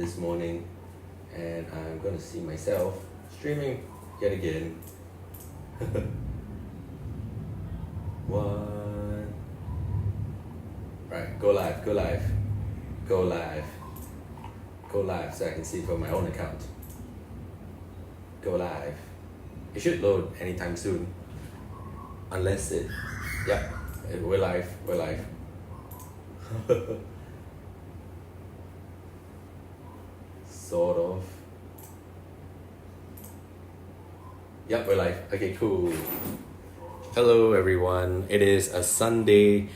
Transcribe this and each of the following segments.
this morning, and I'm gonna see myself streaming yet again. One. Right, go live, go live, go live, go live so I can see from my own account. Go live. It should load anytime soon. Unless it, yeah, we're live, we're live. Sort of. Yep, we're live. Okay, cool. Hello everyone. It is a Sunday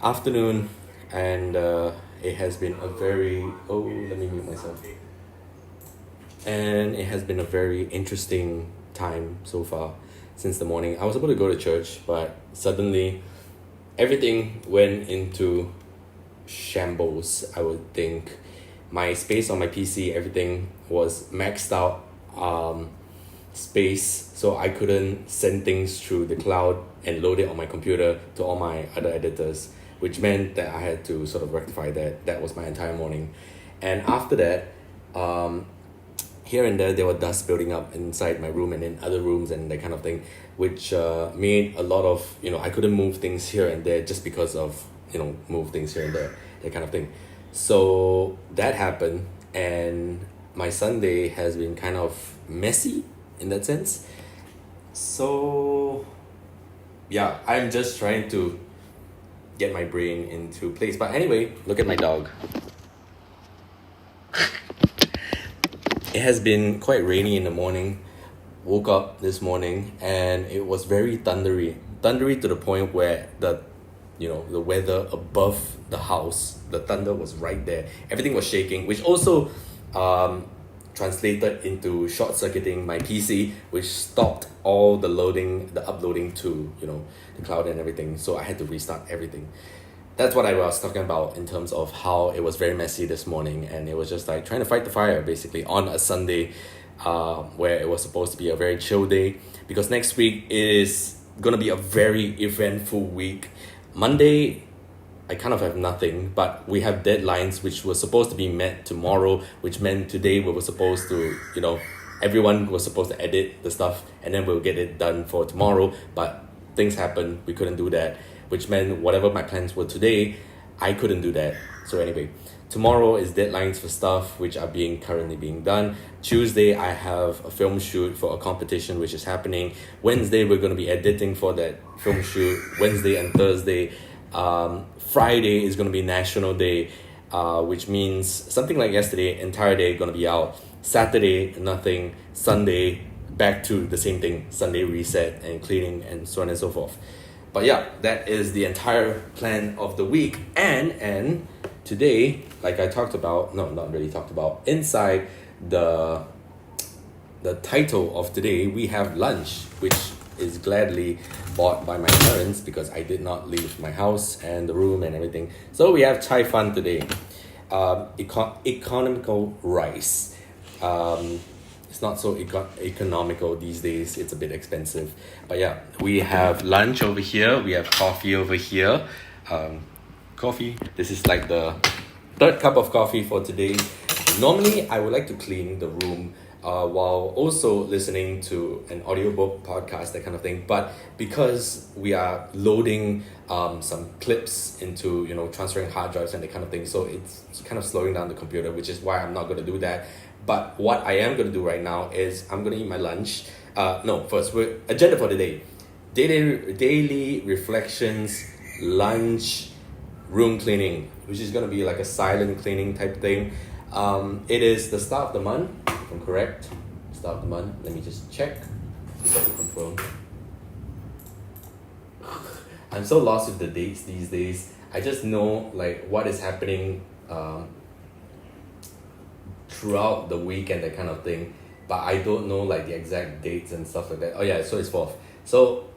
afternoon and it has been a very, let me mute myself. And it has been a very interesting time so far since the morning. I was about to go to church, but suddenly everything went into shambles, I would think. My space on my PC, everything was maxed out space, so I couldn't send things through the cloud and load it on my computer to all my other editors, which meant that I had to sort of rectify that. That was my entire morning. And after that, here and there were dust building up inside my room and in other rooms and that kind of thing, which made a lot of, I couldn't move things here and there just because of, move things here and there, that kind of thing. So that happened, and my Sunday has been kind of messy in that sense. So yeah, I'm just trying to get my brain into place. But anyway, look at my dog. It has been quite rainy in the morning. Woke up this morning and it was very thundery to the point where the weather above the house, the thunder was right there. Everything was shaking, which also translated into short-circuiting my PC, which stopped all the uploading to, the cloud and everything. So I had to restart everything. That's what I was talking about in terms of how it was very messy this morning, and it was just like trying to fight the fire basically on a Sunday, where it was supposed to be a very chill day, because next week is gonna be a very eventful week. Monday, I kind of have nothing, but we have deadlines which were supposed to be met tomorrow, which meant today we were supposed to, everyone was supposed to edit the stuff and then we'll get it done for tomorrow, but things happened, we couldn't do that, which meant whatever my plans were today, I couldn't do that. So anyway, tomorrow is deadlines for stuff which are currently being done. Tuesday, I have a film shoot for a competition which is happening. Wednesday, we're going to be editing for that film shoot. Wednesday and Thursday. Friday is going to be National Day, which means something like yesterday, entire day going to be out. Saturday, nothing. Sunday, back to the same thing. Sunday reset and cleaning and so on and so forth. But yeah, that is the entire plan of the week. And today, like I talked about, no, not really talked about, inside the title of today, we have lunch, which is gladly bought by my parents because I did not leave my house and the room and everything. So we have chai fan today. Economical rice. It's not so economical these days. It's a bit expensive. But yeah, we have lunch over here. We have coffee over here. Coffee. This is like the third cup of coffee for today. Normally, I would like to clean the room while also listening to an audiobook, podcast, that kind of thing. But because we are loading some clips into, transferring hard drives and that kind of thing, so it's kind of slowing down the computer, which is why I'm not going to do that. But what I am going to do right now is I'm going to eat my lunch. First, agenda for the day. Daily reflections, lunch, room cleaning, which is going to be like a silent cleaning type thing. It is the start of the month, if I'm correct. Start of the month. Let me just check. Confirm. I'm so lost with the dates these days. I just know like what is happening throughout the week and that kind of thing, but I don't know like the exact dates and stuff like that. Oh yeah, so it's 4th. So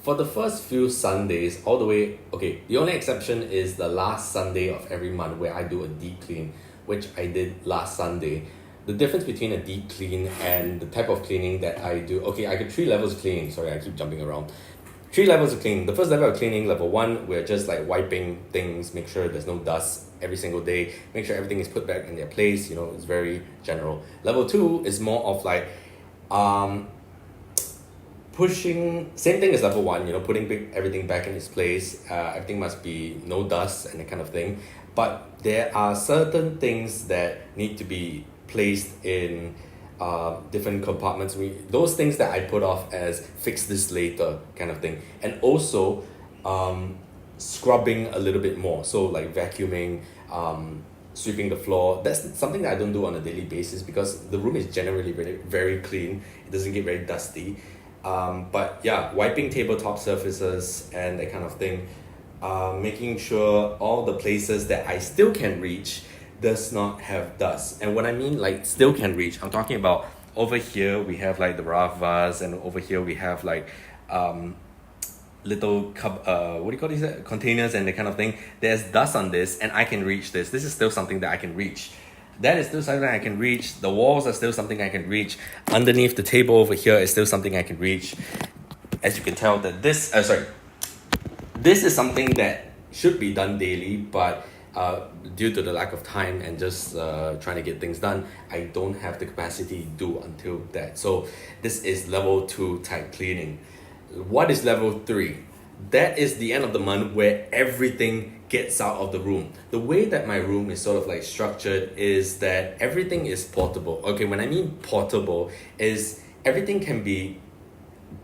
for the first few Sundays, all the way, okay, the only exception is the last Sunday of every month where I do a deep clean, which I did last Sunday. The difference between a deep clean and the type of cleaning that I do, okay, I got 3 levels of cleaning. Sorry, I keep jumping around. Three levels of cleaning. The first level of cleaning, level one, we're just like wiping things, make sure there's no dust every single day, make sure everything is put back in their place, it's very general. Level two is more of like pushing, same thing as level one, putting everything back in its place. Everything must be no dust and that kind of thing. But there are certain things that need to be placed in different compartments. Those things that I put off as fix this later kind of thing. And also scrubbing a little bit more. So like vacuuming, sweeping the floor. That's something that I don't do on a daily basis because the room is generally very, very clean. It doesn't get very dusty. But yeah, wiping tabletop surfaces and that kind of thing. Making sure all the places that I still can reach does not have dust. And when I mean like still can reach, I'm talking about over here we have like the raft vase, and over here we have like little containers and that kind of thing. There's dust on this and I can reach this. This is still something that I can reach. That is still something I can reach. The walls are still something I can reach. Underneath the table over here is still something I can reach. As you can tell that this is something that should be done daily, but due to the lack of time and just trying to get things done, I don't have the capacity to do until that. So this is level 2 type cleaning. What is level 3? That is the end of the month where everything gets out of the room. The way that my room is sort of like structured is that everything is portable. Okay, when I mean portable is everything can be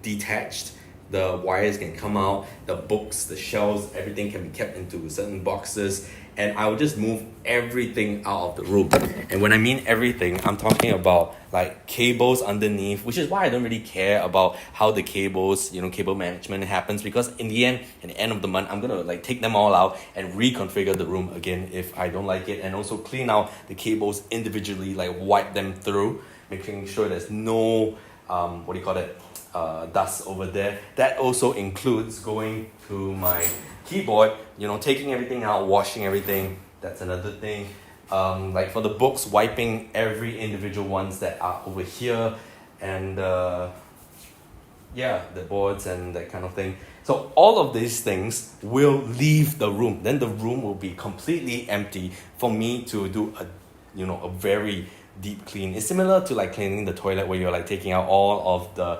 detached. The wires can come out, the books, the shelves, everything can be kept into certain boxes, and I will just move everything out of the room. And when I mean everything, I'm talking about like cables underneath, which is why I don't really care about how the cables, cable management happens, because in the end of the month, I'm gonna like take them all out and reconfigure the room again if I don't like it, and also clean out the cables individually, like wipe them through, making sure there's no dust over there. That also includes going to my keyboard, taking everything out, washing everything. That's another thing. Like for the books, wiping every individual ones that are over here, and the boards and that kind of thing. So all of these things will leave the room. Then the room will be completely empty for me to do a very deep clean. It's similar to like cleaning the toilet, where you're like taking out all of the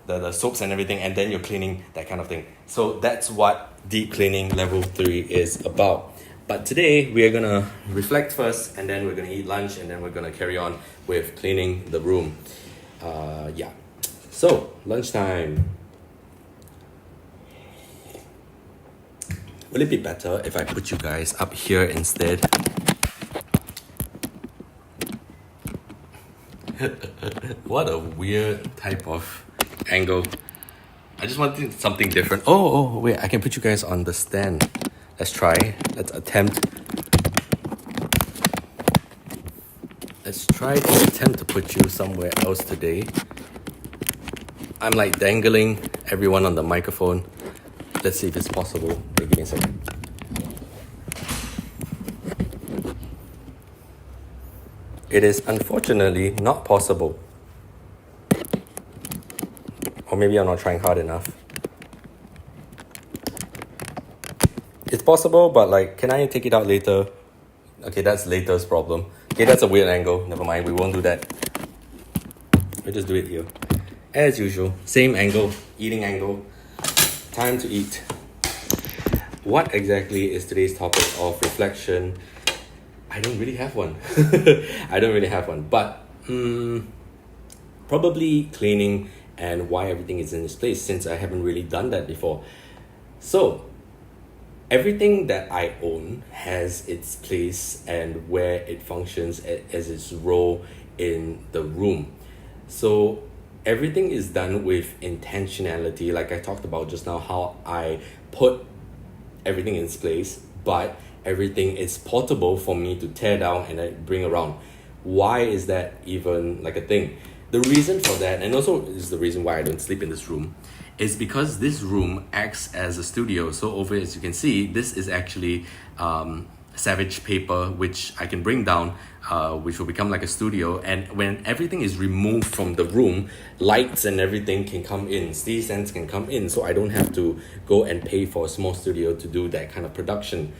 the soaps and everything, and then you're cleaning, that kind of thing. So that's what deep cleaning level 3 is about. But today we are gonna reflect first, and then we're gonna eat lunch, and then we're gonna carry on with cleaning the room. So lunchtime. Will it be better if I put you guys up here instead? What a weird type of angle. I just wanted something different. Oh, wait, I can put you guys on the stand. Let's try. Let's try to attempt to put you somewhere else today. I'm like dangling everyone on the microphone. Let's see if it's possible. Wait, give me a second. It is unfortunately not possible. Or maybe I'm not trying hard enough. It's possible, but like, can I take it out later? Okay, that's later's problem. Okay, that's a weird angle. Never mind, we won't do that. We'll just do it here. As usual, same angle, eating angle. Time to eat. What exactly is today's topic of reflection? I don't really have one. But probably cleaning and why everything is in its place, since I haven't really done that before. So everything that I own has its place and where it functions as its role in the room. So everything is done with intentionality, like I talked about just now, how I put everything in its place, but everything is portable for me to tear down and then bring around. Why is that even like a thing? The reason for that, and also is the reason why I don't sleep in this room, is because this room acts as a studio. So over, as you can see, this is actually Savage paper, which I can bring down, which will become like a studio. And when everything is removed from the room, lights and everything can come in, steady stands can come in, so I don't have to go and pay for a small studio to do that kind of production.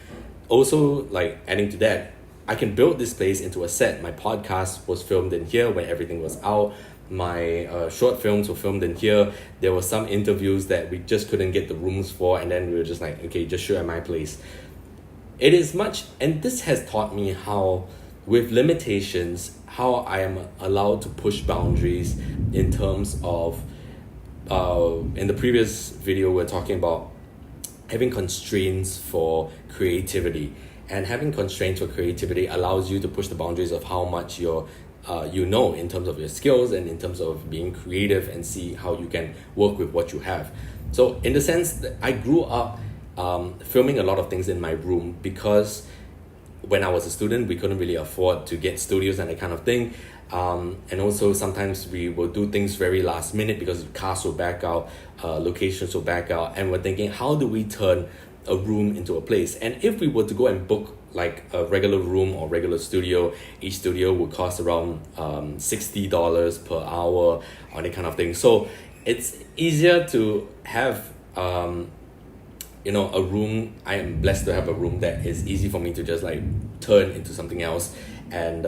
Also, like adding to that, I can build this place into a set. My podcast was filmed in here when everything was out. My short films were filmed in here. There were some interviews that we just couldn't get the rooms for, and then we were just like, okay, just shoot at my place. It is much, and this has taught me how, with limitations, how I am allowed to push boundaries in terms of, in the previous video, we're talking about having constraints for creativity. And having constraints for creativity allows you to push the boundaries of how much you're, in terms of your skills and in terms of being creative, and see how you can work with what you have. So in the sense that I grew up filming a lot of things in my room, because when I was a student, we couldn't really afford to get studios and that kind of thing. And also sometimes we will do things very last minute because cars will back out, locations will back out, and we're thinking, how do we turn a room into a place? And if we were to go and book like a regular room or regular studio, each studio would cost around $60 per hour or that kind of thing. So it's easier to have a room. I am blessed to have a room that is easy for me to just like turn into something else. And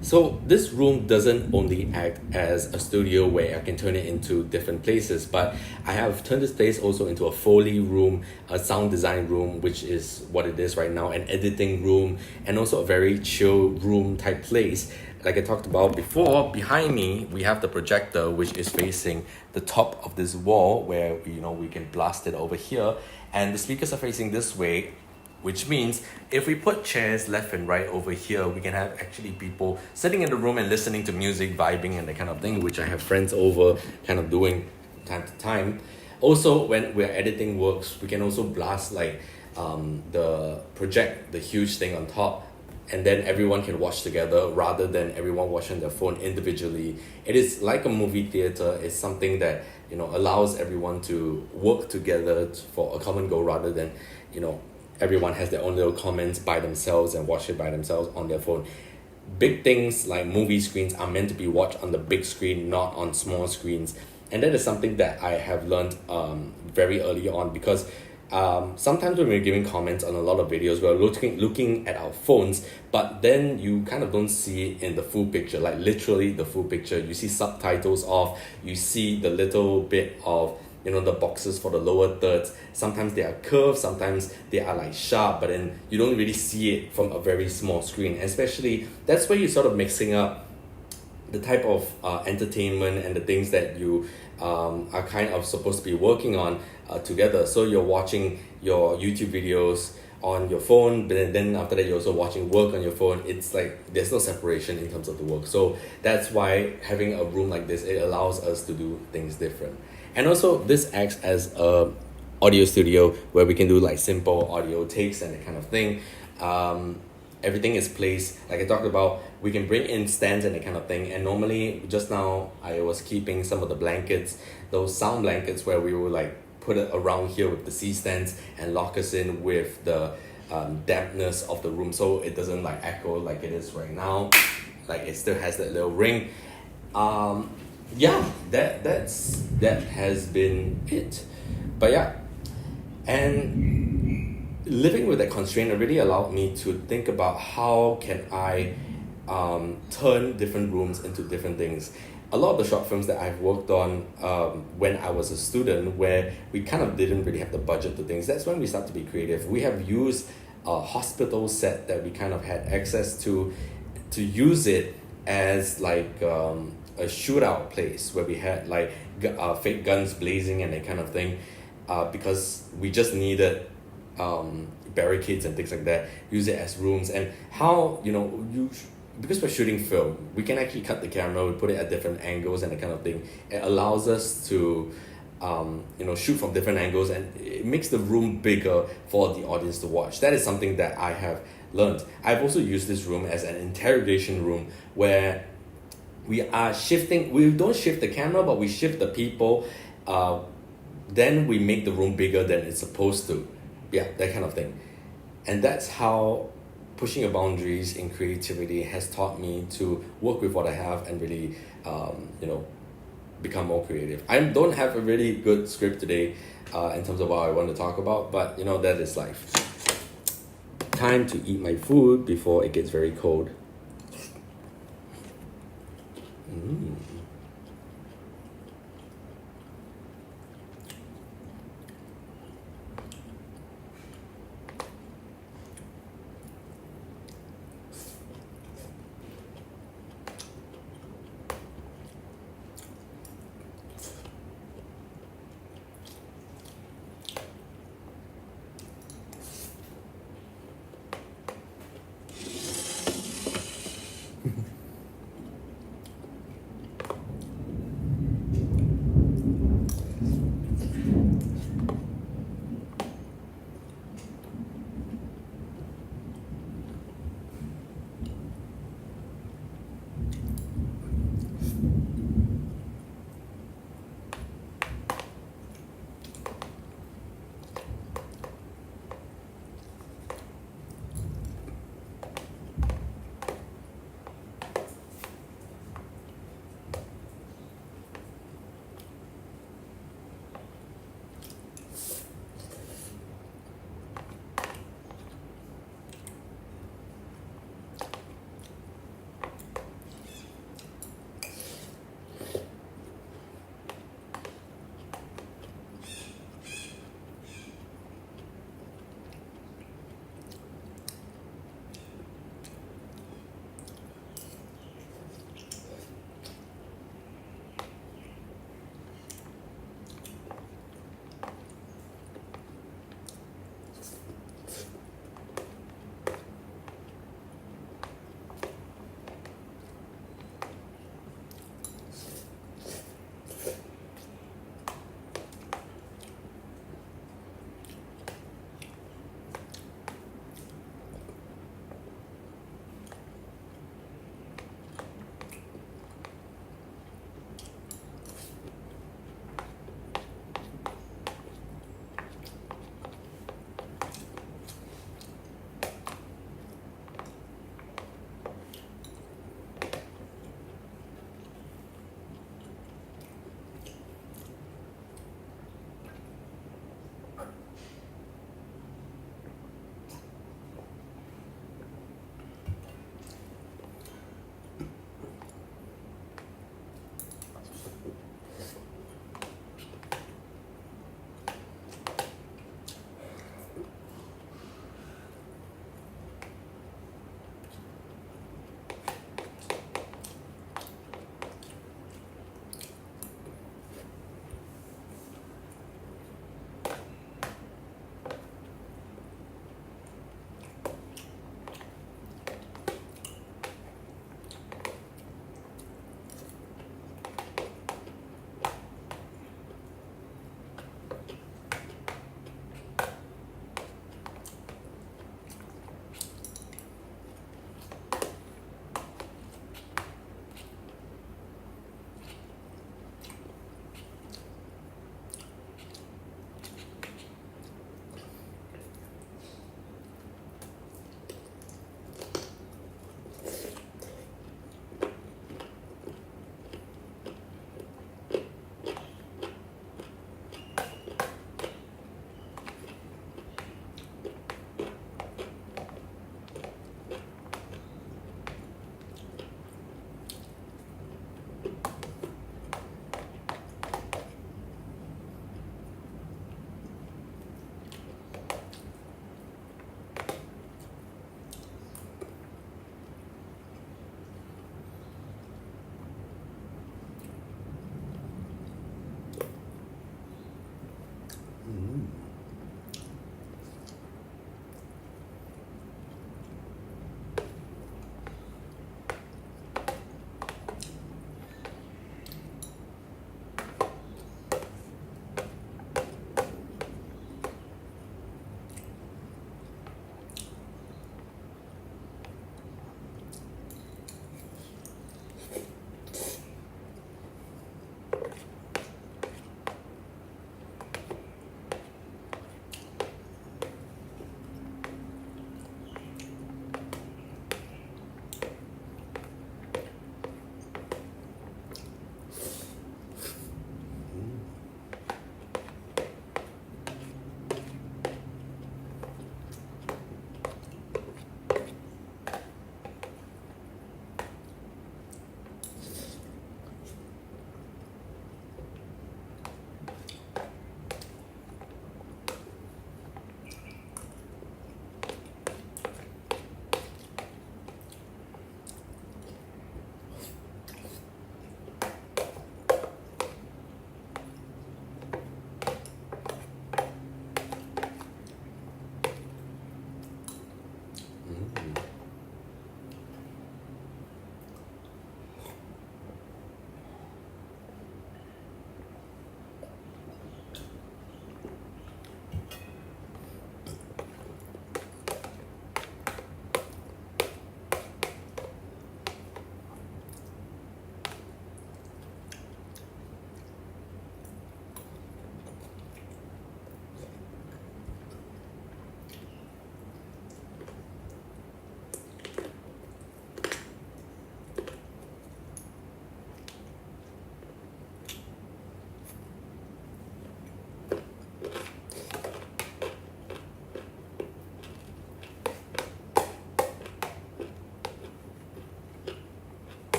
so this room doesn't only act as a studio where I can turn it into different places, but I have turned this place also into a Foley room, a sound design room, which is what it is right now, an editing room, and also a very chill room type place. Like I talked about before, behind me, we have the projector, which is facing the top of this wall where, we can blast it over here. And the speakers are facing this way, which means if we put chairs left and right over here, we can have actually people sitting in the room and listening to music, vibing and that kind of thing, which I have friends over kind of doing time to time. Also, when we're editing works, we can also blast like the huge thing on top, and then everyone can watch together rather than everyone watching their phone individually. It is like a movie theater. It's something that allows everyone to work together for a common goal, rather than everyone has their own little comments by themselves and watch it by themselves on their phone. Big things like movie screens are meant to be watched on the big screen, not on small screens. And that is something that I have learned very early on, because sometimes when we're giving comments on a lot of videos, we're looking at our phones, but then you kind of don't see it in the full picture, like literally the full picture. You see subtitles off, you see the little bit of the boxes for the lower thirds. Sometimes they are curved, sometimes they are like sharp, but then you don't really see it from a very small screen. Especially, that's where you're sort of mixing up the type of entertainment and the things that you are kind of supposed to be working on together. So you're watching your YouTube videos on your phone, but then after that you're also watching work on your phone. It's like there's no separation in terms of the work. So that's why having a room like this, it allows us to do things different. And also this acts as a audio studio where we can do like simple audio takes and that kind of thing. Everything is placed, like I talked about, we can bring in stands and that kind of thing. And normally, just now, I was keeping some of the blankets, those sound blankets, where we will like put it around here with the C-stands and lock us in with the dampness of the room, so it doesn't like echo like it is right now. Like it still has that little ring. That has been it. But yeah, and living with that constraint really allowed me to think about how can I turn different rooms into different things. A lot of the short films that I've worked on when I was a student, where we kind of didn't really have the budget to things, that's when we start to be creative. We have used a hospital set that we kind of had access to use it as like a shootout place where we had like fake guns blazing and that kind of thing, because we just needed barricades and things like that, use it as rooms. And how because we're shooting film, we can actually cut the camera, we put it at different angles and that kind of thing. It allows us to shoot from different angles, and it makes the room bigger for the audience to watch. That is something that I have learned. I've also used this room as an interrogation room where we don't shift the camera, but we shift the people. Then we make the room bigger than it's supposed to. Yeah, that kind of thing. And that's how pushing your boundaries in creativity has taught me to work with what I have and really, become more creative. I don't have a really good script today in terms of what I want to talk about, but that is life. Time to eat my food before it gets very cold.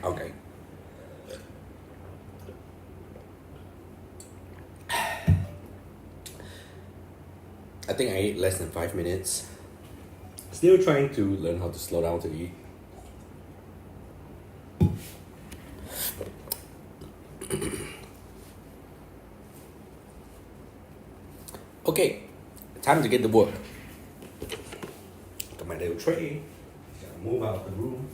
Okay. I think I ate less than 5 minutes. Still trying to learn how to slow down to eat. Okay, time to get to work. Got my little tray. Gotta move out of the room.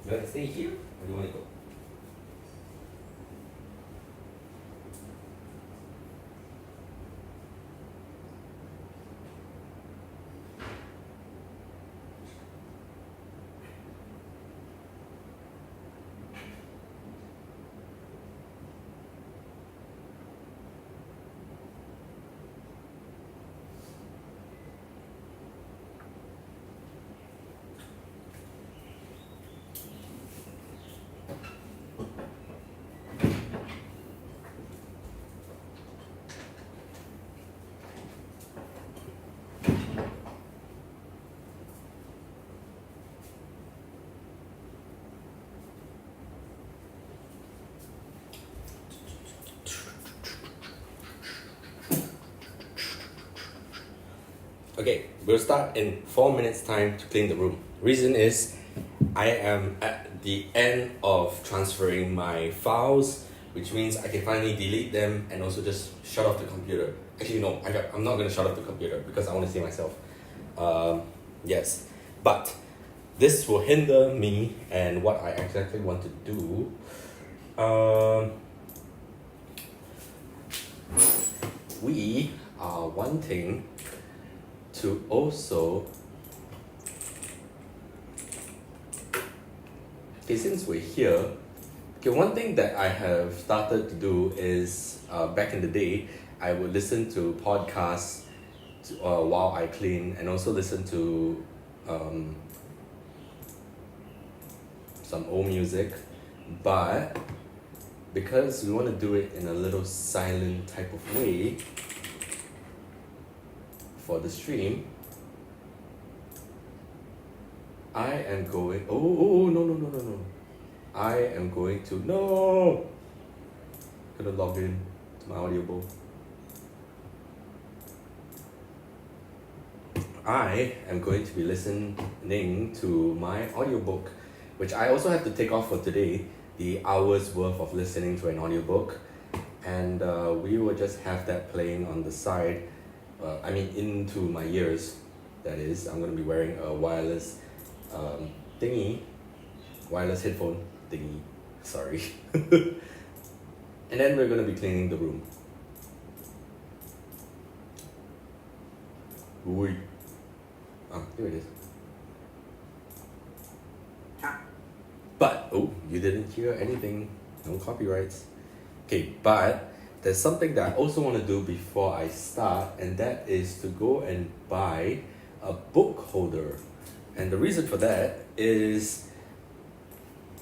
You want to stay here or do you want to go? Okay, we'll start in 4 minutes time to clean the room. Reason is, I am at the end of transferring my files, which means I can finally delete them and also just shut off the computer. Actually no, I'm not going to shut off the computer because I want to see myself. Yes, but this will hinder me and what I exactly want to do. We are wanting to also, okay, since we're here, okay, one thing that I have started to do is, back in the day, I would listen to podcasts while I clean, and also listen to some old music, but because we want to do it in a little silent type of way for the stream, I am going, no. I am going to, gonna log in to my audiobook. I am going to be listening to my audiobook, which I also have to take off for today, the hours worth of listening to an audiobook, and we will just have that playing on the side. Into my ears, that is. I'm going to be wearing a wireless wireless headphone thingy, sorry. And then we're going to be cleaning the room. Oi. Here it is. But, you didn't hear anything, no copyrights. Okay, but there's something that I also want to do before I start, and that is to go and buy a book holder. And the reason for that is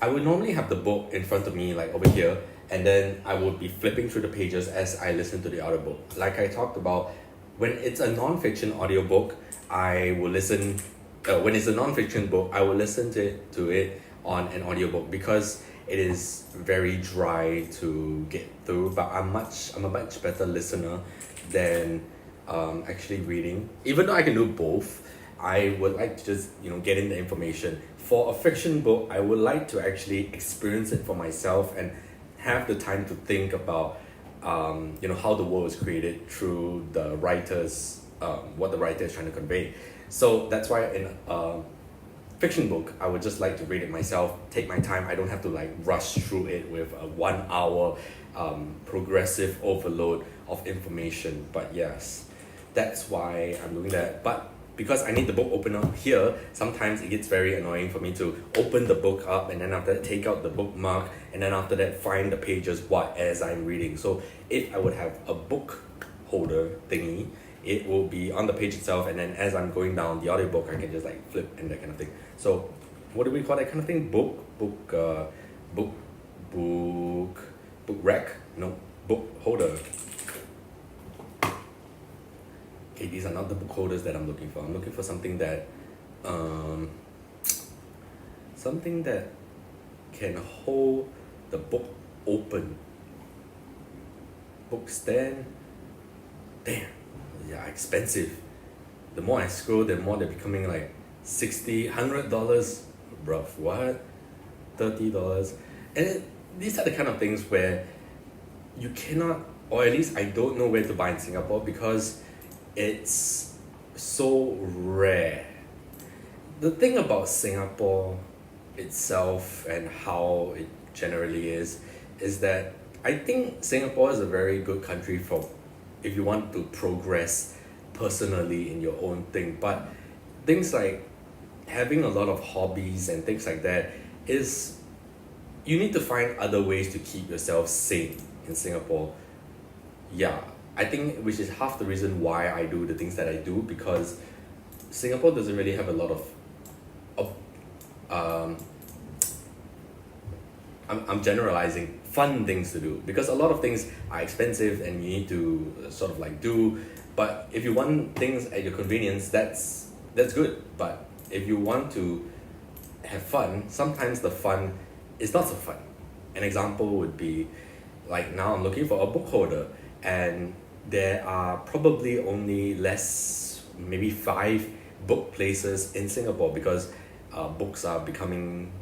I would normally have the book in front of me, like over here, and then I would be flipping through the pages as I listen to the audiobook. Like I talked about, when it's a non-fiction audiobook, I will listen, when it's a non-fiction book, I will listen to it on an audiobook because it is very dry to get through, but I'm a much better listener than actually reading. Even though I can do both, I would like to just get in the information. For a fiction book, I would like to actually experience it for myself and have the time to think about how the world was created through the writers, what the writer is trying to convey. So that's why in fiction book, I would just like to read it myself, take my time. I don't have to like rush through it with a 1 hour progressive overload of information. But yes, that's why I'm doing that. But because I need the book open up here, sometimes it gets very annoying for me to open the book up and then after that take out the bookmark and then after that find the pages as I'm reading. So if I would have a book holder thingy, it will be on the page itself, and then as I'm going down the audiobook, I can just like flip and that kind of thing. So what do we call that kind of thing? Book rack? No, book holder. Okay, these are not the book holders that I'm looking for. I'm looking for something that can hold the book open. Book stand. Damn. Yeah, expensive. The more I scroll, the more they're becoming like $60, $100. Bruv, what? $30. And these are the kind of things where you cannot, or at least I don't know where to buy in Singapore because it's so rare. The thing about Singapore itself and how it generally is that I think Singapore is a very good country for if you want to progress personally in your own thing. But things like having a lot of hobbies and things like that is, you need to find other ways to keep yourself sane in Singapore. Yeah, I think which is half the reason why I do the things that I do, because Singapore doesn't really have a lot of I'm generalizing, fun things to do, because a lot of things are expensive and you need to sort of like do. But if you want things at your convenience, that's good. But if you want to have fun, sometimes the fun is not so fun. An example would be like now I'm looking for a book holder, and there are probably only maybe 5 book places in Singapore, because books are becoming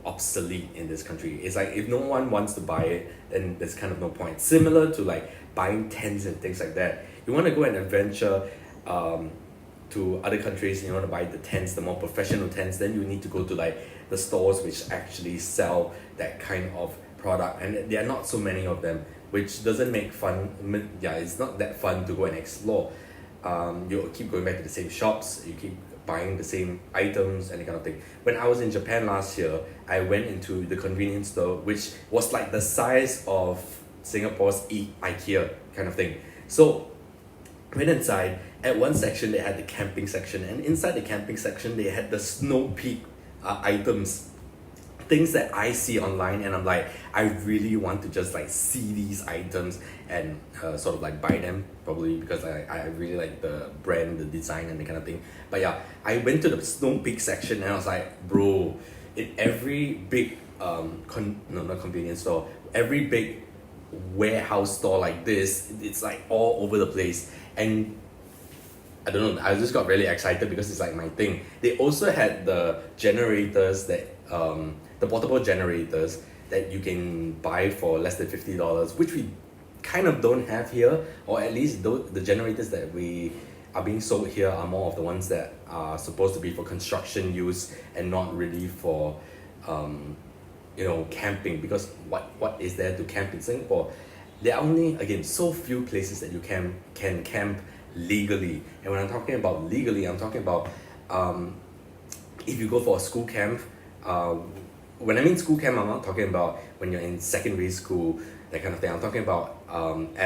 obsolete in this country. It's like if no one wants to buy it, then there's kind of no point. Similar to like buying tents and things like that. You want to go and adventure to other countries and you want to buy the tents, the more professional tents, then you need to go to like the stores which actually sell that kind of product, and there are not so many of them, which doesn't make fun. Yeah, it's not that fun to go and explore. You keep going back to the same shops, you keep buying the same items and that kind of thing. When I was in Japan last year, I went into the convenience store, which was like the size of Singapore's IKEA kind of thing. So went inside. At one section they had the camping section, and inside the camping section they had the snow peak items, things that I see online, and I'm like, I really want to just like see these items and sort of like buy them, probably because I really like the brand, the design and the kind of thing. But yeah, I went to the snow peak section and I was like, bro, in every big not convenience store, every big warehouse store like this, it's like all over the place. And I don't know, I just got really excited because it's like my thing. They also had the generators that the portable generators that you can buy for less than $50, which we kind of don't have here, or at least the generators that we are being sold here are more of the ones that are supposed to be for construction use and not really for camping, because what is there to camp in Singapore? There are only, again, so few places that you can camp legally. And when I'm talking about legally, I'm talking about if you go for a school camp. When I mean school camp, I'm not talking about when you're in secondary school, that kind of thing. I'm talking about and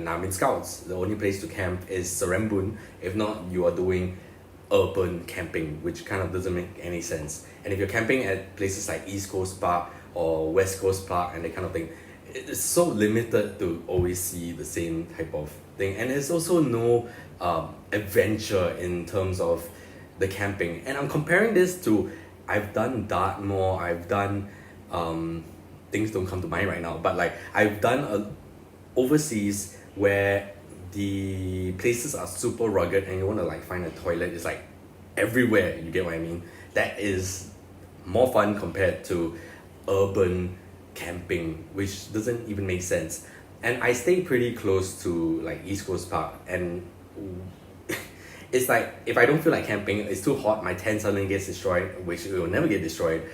I'm in Scouts. The only place to camp is Serembun. If not, you are doing urban camping, which kind of doesn't make any sense. And if you're camping at places like East Coast Park or West Coast Park and that kind of thing, it's so limited to always see the same type of thing. And there's also no adventure in terms of the camping. And I'm comparing this to, I've done Dartmoor, I've done things don't come to mind right now, but like I've done overseas where the places are super rugged and you want to like find a toilet, it's like everywhere, you get what I mean? That is more fun compared to urban camping, which doesn't even make sense. And I stay pretty close to like East Coast Park, and it's like if I don't feel like camping, it's too hot, my tent suddenly gets destroyed, which it will never get destroyed.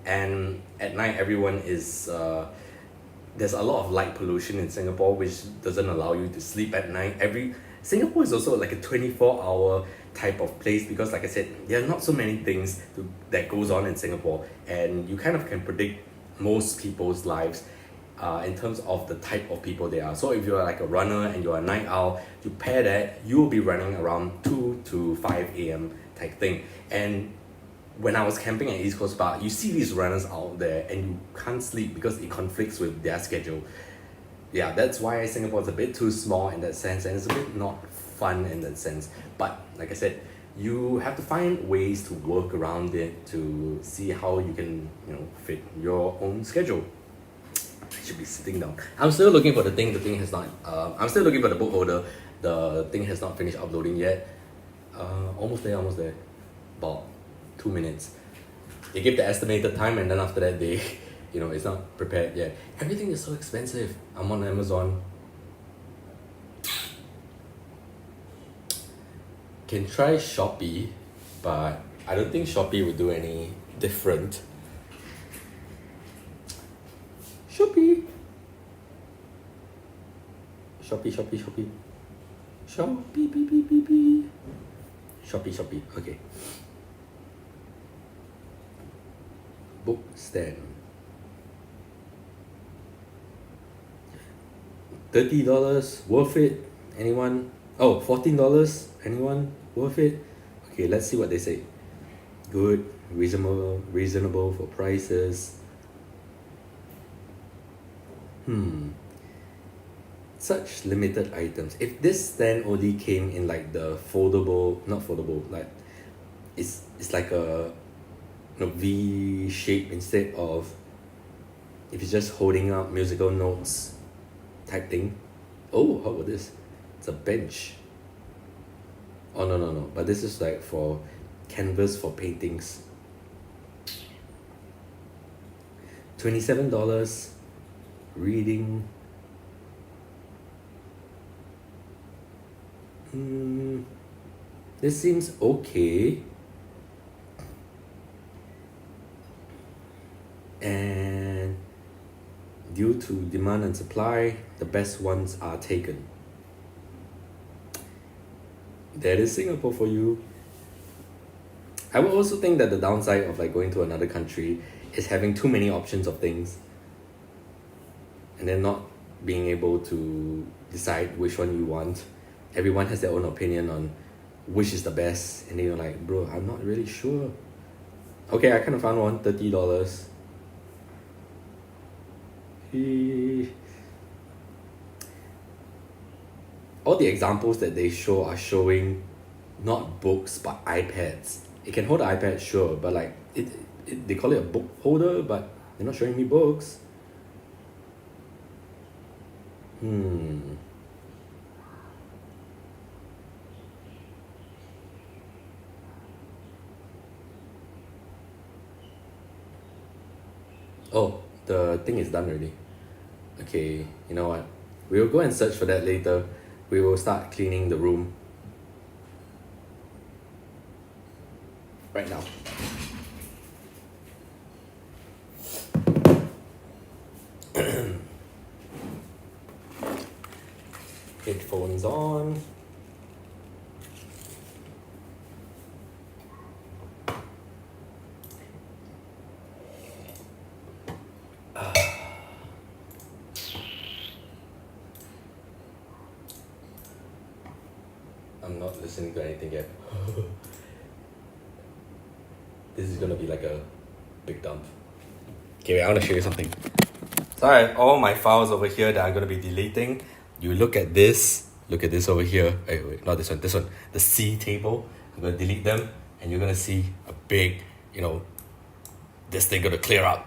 And at night, everyone is there's a lot of light pollution in Singapore, which doesn't allow you to sleep at night. Singapore is also like a 24-hour type of place because, like I said, there are not so many things that goes on in Singapore, and you kind of can predict most people's lives in terms of the type of people they are. So if you're like a runner and you're a night owl, you pair that, you will be running around 2 to 5 a.m. type thing. And when I was camping at East Coast Park, you see these runners out there and you can't sleep because it conflicts with their schedule. Yeah, that's why Singapore is a bit too small in that sense, and it's a bit not fun in that sense. But like I said, you have to find ways to work around it to see how you can, fit your own schedule. I should be sitting down. I'm still looking for the thing. The thing has not. I'm still looking for the book holder. The thing has not finished uploading yet. Almost there. About 2 minutes. They give the estimated time, and then after that they, it's not prepared yet. Everything is so expensive. I'm on Amazon. Can try Shopee, but I don't think Shopee would do any different. Shopee. Shopee. Okay. Book stand. $30 worth it? Anyone? Oh, $14. Anyone? Worth it? Okay, let's see what they say. Good, reasonable for prices. Such limited items. If this stand only came in like the not foldable, like it's like a V shape instead of if it's just holding up musical notes type thing. Oh, how about this? It's a bench. Oh no, but this is like for canvas for paintings. $27. Reading. This seems okay. And due to demand and supply, the best ones are taken. That is Singapore for you. I would also think that the downside of like going to another country is having too many options of things and then not being able to decide which one you want. Everyone has their own opinion on which is the best, and then you're like, bro, I'm not really sure. Okay, I kind of found one, $30. All the examples that they show are showing not books but iPads. It can hold an iPad, sure, but like they call it a book holder, but they're not showing me books. Oh, the thing is done already. Okay, you know what? We will go and search for that later. We will start cleaning the room right now. Headphones on. I'm not listening to anything yet. This is gonna be like a big dump. Okay, wait, I wanna show you something. Sorry, all my files over here that I'm gonna be deleting. You look at this over here. Wait, not this one. The C table. I'm gonna delete them, and you're gonna see a big, this thing gonna clear up.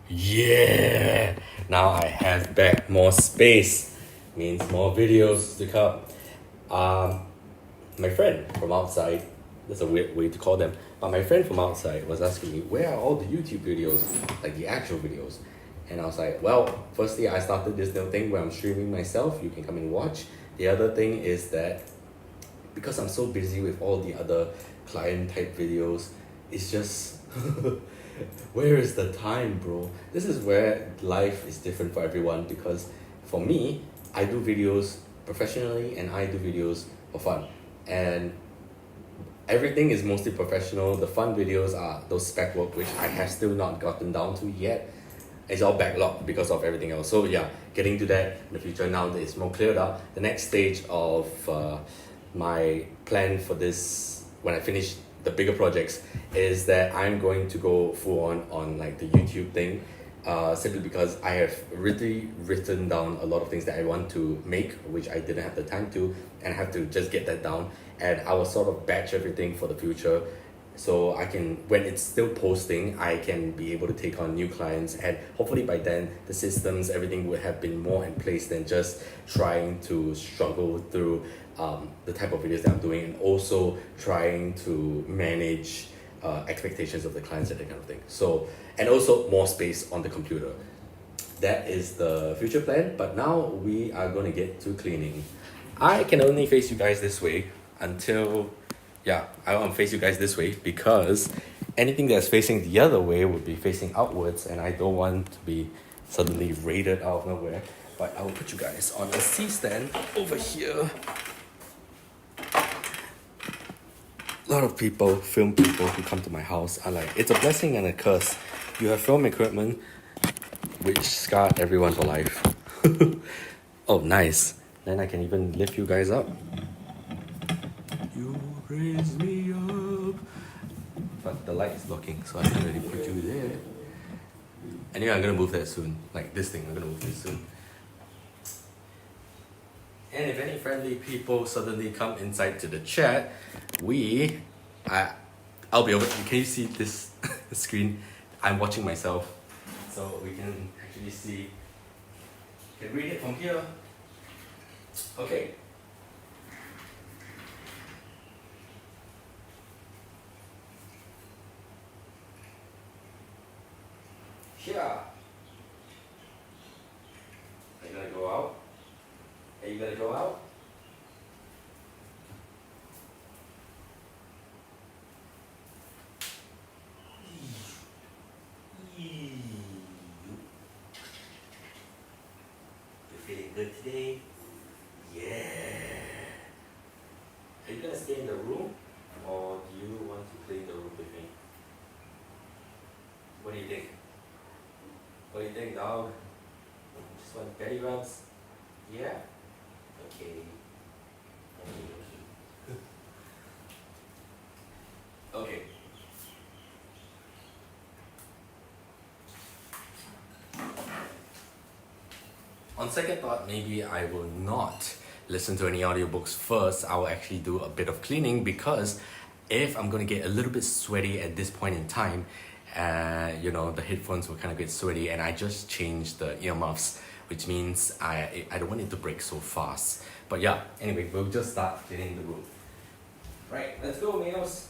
Yeah! Now I have back more space. Means more videos to come. My friend from outside, that's a weird way to call them, But my friend from outside was asking me, where are all the YouTube videos, like the actual videos? And I was like, well, firstly, I started this little thing where I'm streaming myself. You can come and watch. The other thing is that because I'm so busy with all the other client type videos, it's just where is the time, bro? This is where life is different for everyone, because for me, I do videos professionally and I do videos for fun. And everything is mostly professional. The fun videos are those spec work, which I have still not gotten down to yet. It's all backlogged because of everything else. So yeah, getting to that in the future now that it's more cleared up. The next stage of my plan for this, when I finish the bigger projects, is that I'm going to go full on like the YouTube thing, simply because I have really written down a lot of things that I want to make, which I didn't have the time to, and I have to just get that down. And I will sort of batch everything for the future, so I can, when it's still posting, I can be able to take on new clients, and hopefully by then the systems, everything would have been more in place than just trying to struggle through the type of videos that I'm doing, and also trying to manage expectations of the clients and that kind of thing. So, and also more space on the computer. That is the future plan, but now we are going to get to cleaning. I can only face you guys this way until, yeah, I want to face you guys this way because anything that's facing the other way would be facing outwards, and I don't want to be suddenly raided out of nowhere. But I will put you guys on a C-stand over here. A lot of people, film people who come to my house are like, it's a blessing and a curse. You have film equipment which scarred everyone for life. Oh, nice. Then I can even lift you guys up. You raise me up. But the light is blocking, so I can't really put you there. Anyway, I'm gonna move that soon. Like this thing, I'm gonna move this soon. And if any friendly people suddenly come inside to the chat, I'll be over. Can you see this screen? I'm watching myself, so we can actually see. You can read it from here. Okay. Here. Are you gonna go out? Are you gonna go out? You feeling good today? Yeah. Are you gonna stay in the room, or do you want to clean the room with me? What do you think? What do you think, dog? Just want belly rubs? Yeah? Okay. Okay. On second thought, maybe I will not listen to any audiobooks first. I will actually do a bit of cleaning, because if I'm going to get a little bit sweaty at this point in time, the headphones will kind of get sweaty, and I just changed the earmuffs, which means I don't want it to break so fast. But yeah, anyway, we'll just start cleaning the room. Right, let's go, Meals.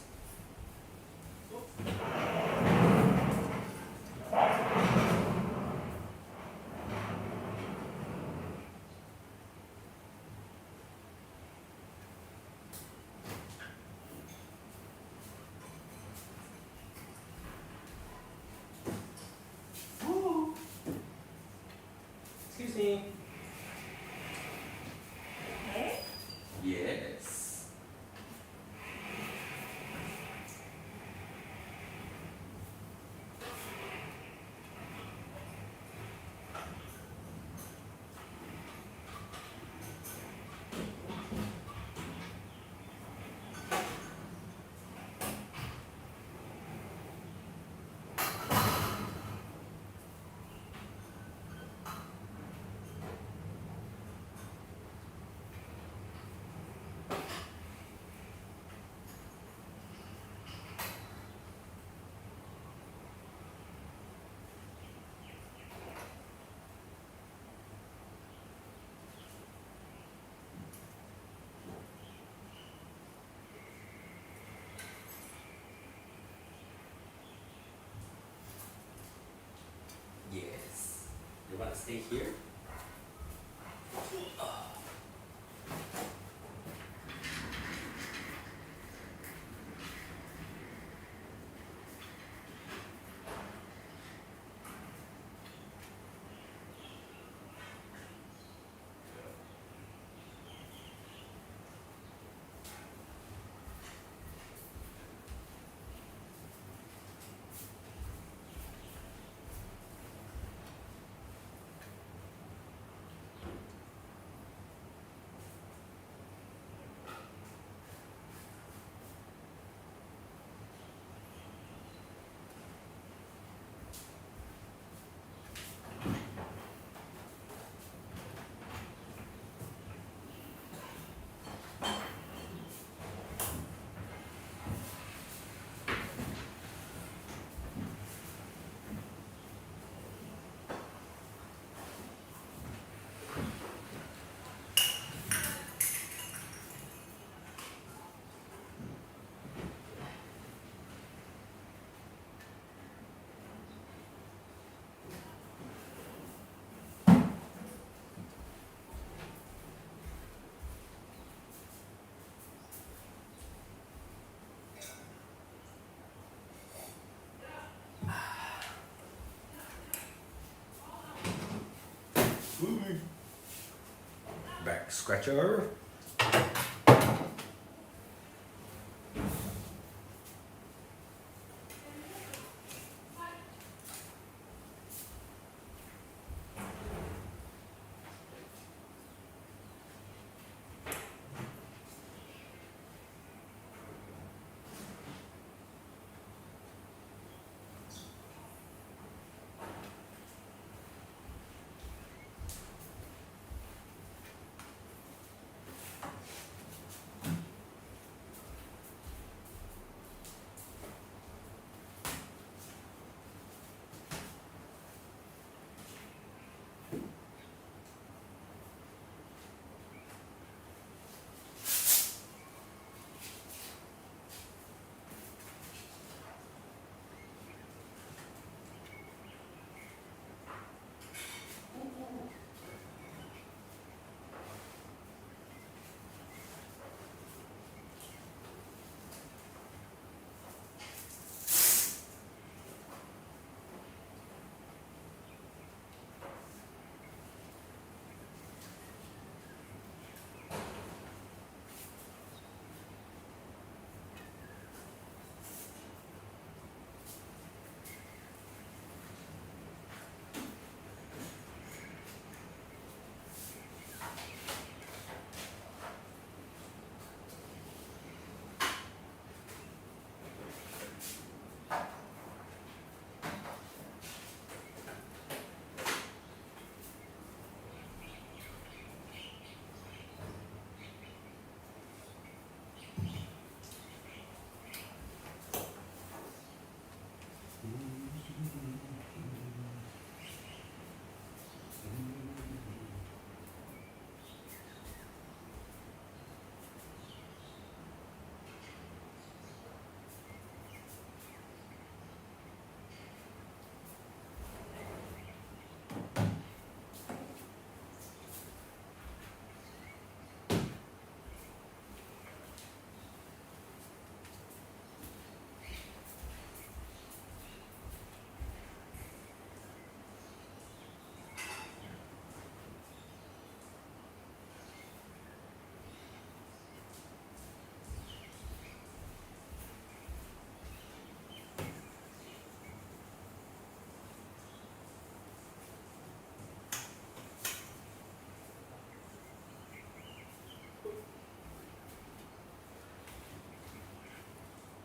Excuse me. Okay. Yes. stay here. Back scratcher.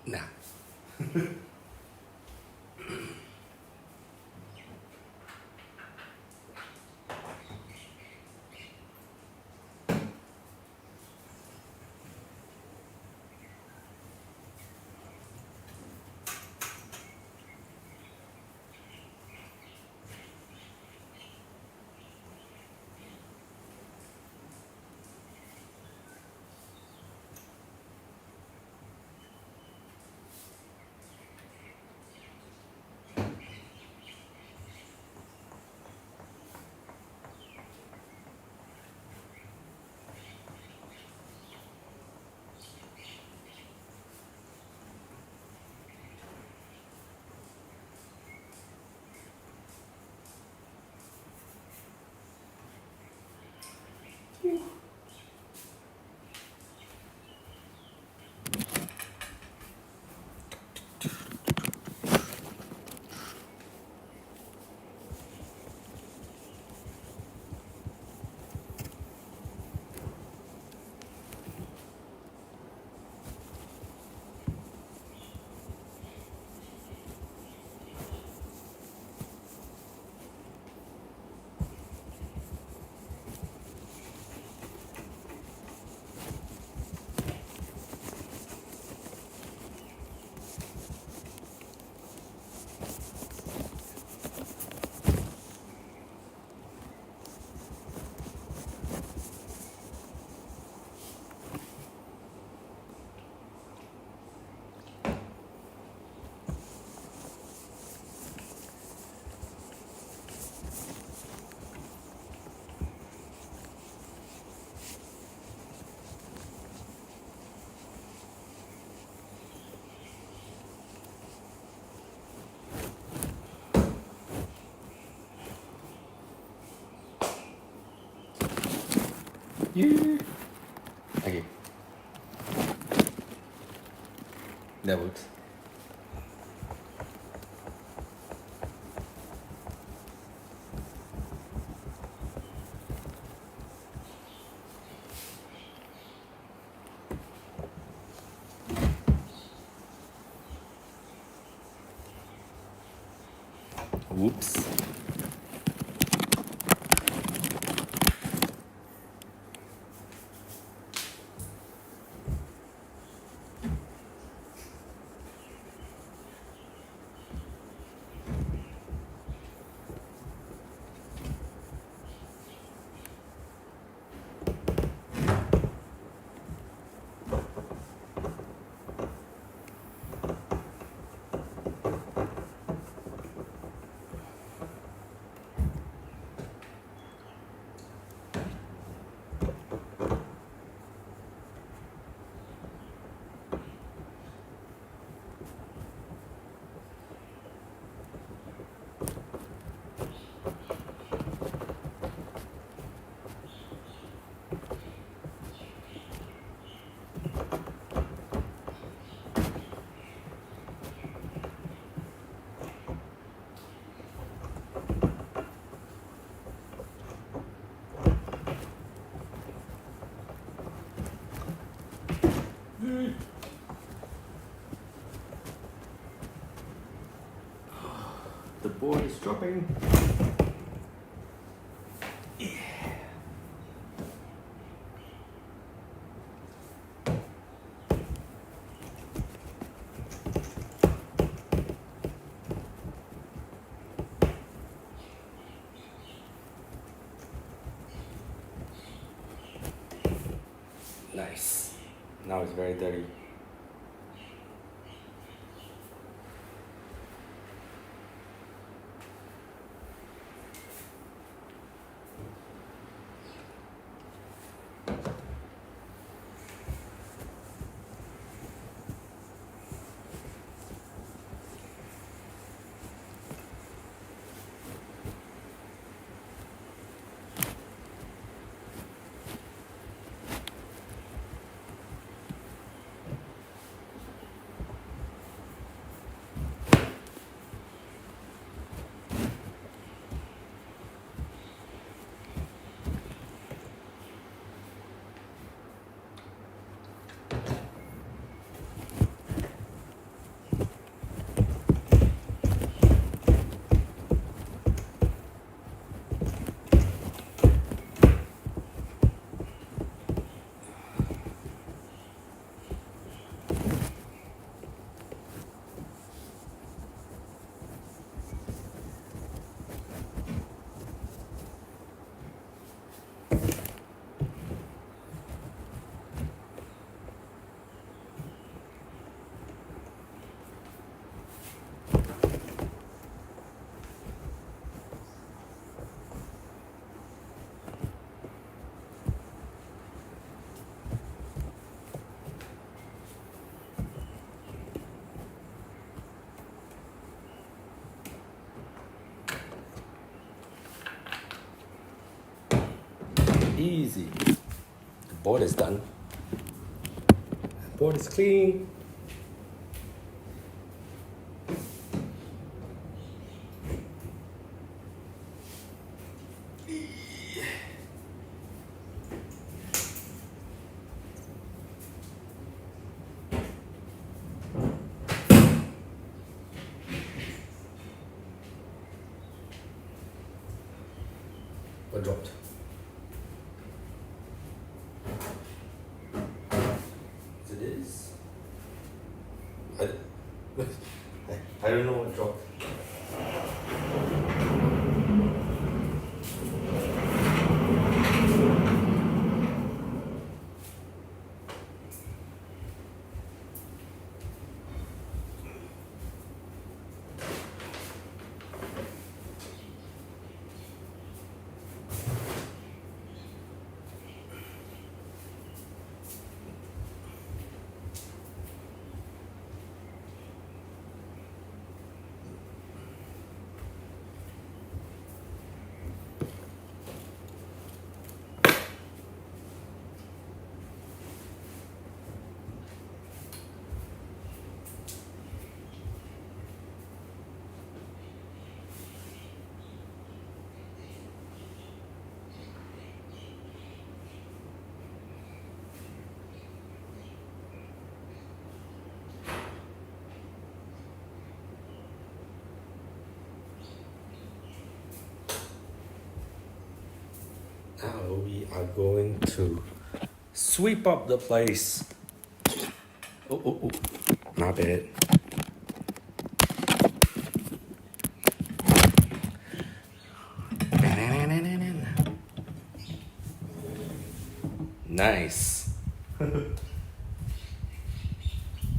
Nah. Yeah. Okay. That works. Whoops. The board is dropping. Nice. Now it's very dirty. Easy. The board is done. The board is clean. What dropped? It is. I don't know what dropped. Now we are going to sweep up the place. Oh, not bad. Nice. We're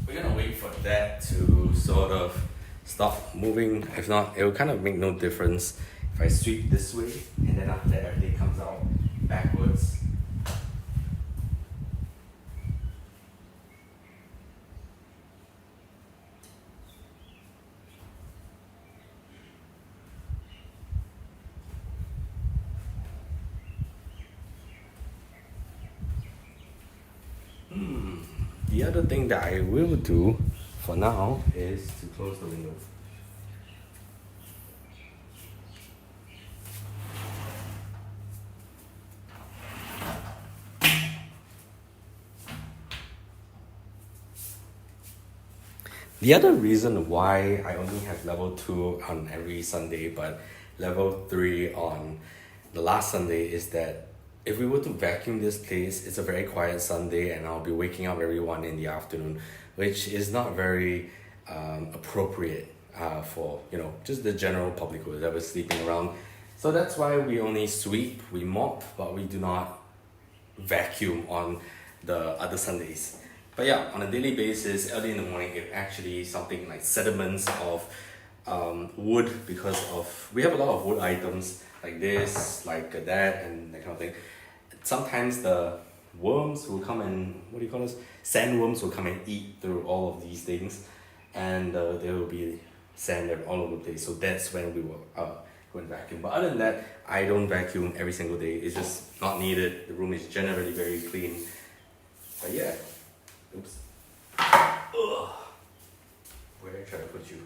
gonna wait for that to sort of stop moving. If not, it will kind of make no difference if I sweep this way and then after that everything comes out backwards. The other thing that I will do for now is to close the window. The other reason why I only have level 2 on every Sunday but level 3 on the last Sunday is that if we were to vacuum this place, it's a very quiet Sunday and I'll be waking up everyone in the afternoon, which is not very appropriate for, just the general public who is ever sleeping around. So that's why we only sweep, we mop, but we do not vacuum on the other Sundays. But yeah, on a daily basis, early in the morning, it actually something like sediments of wood because of, we have a lot of wood items like this, like that, and that kind of thing. Sometimes the worms will come and, sandworms will come and eat through all of these things, and there will be sand all over the place. So that's when we will go and vacuum. But other than that, I don't vacuum every single day. It's just not needed. The room is generally very clean. But yeah. Oops. Ugh. Where should I put you?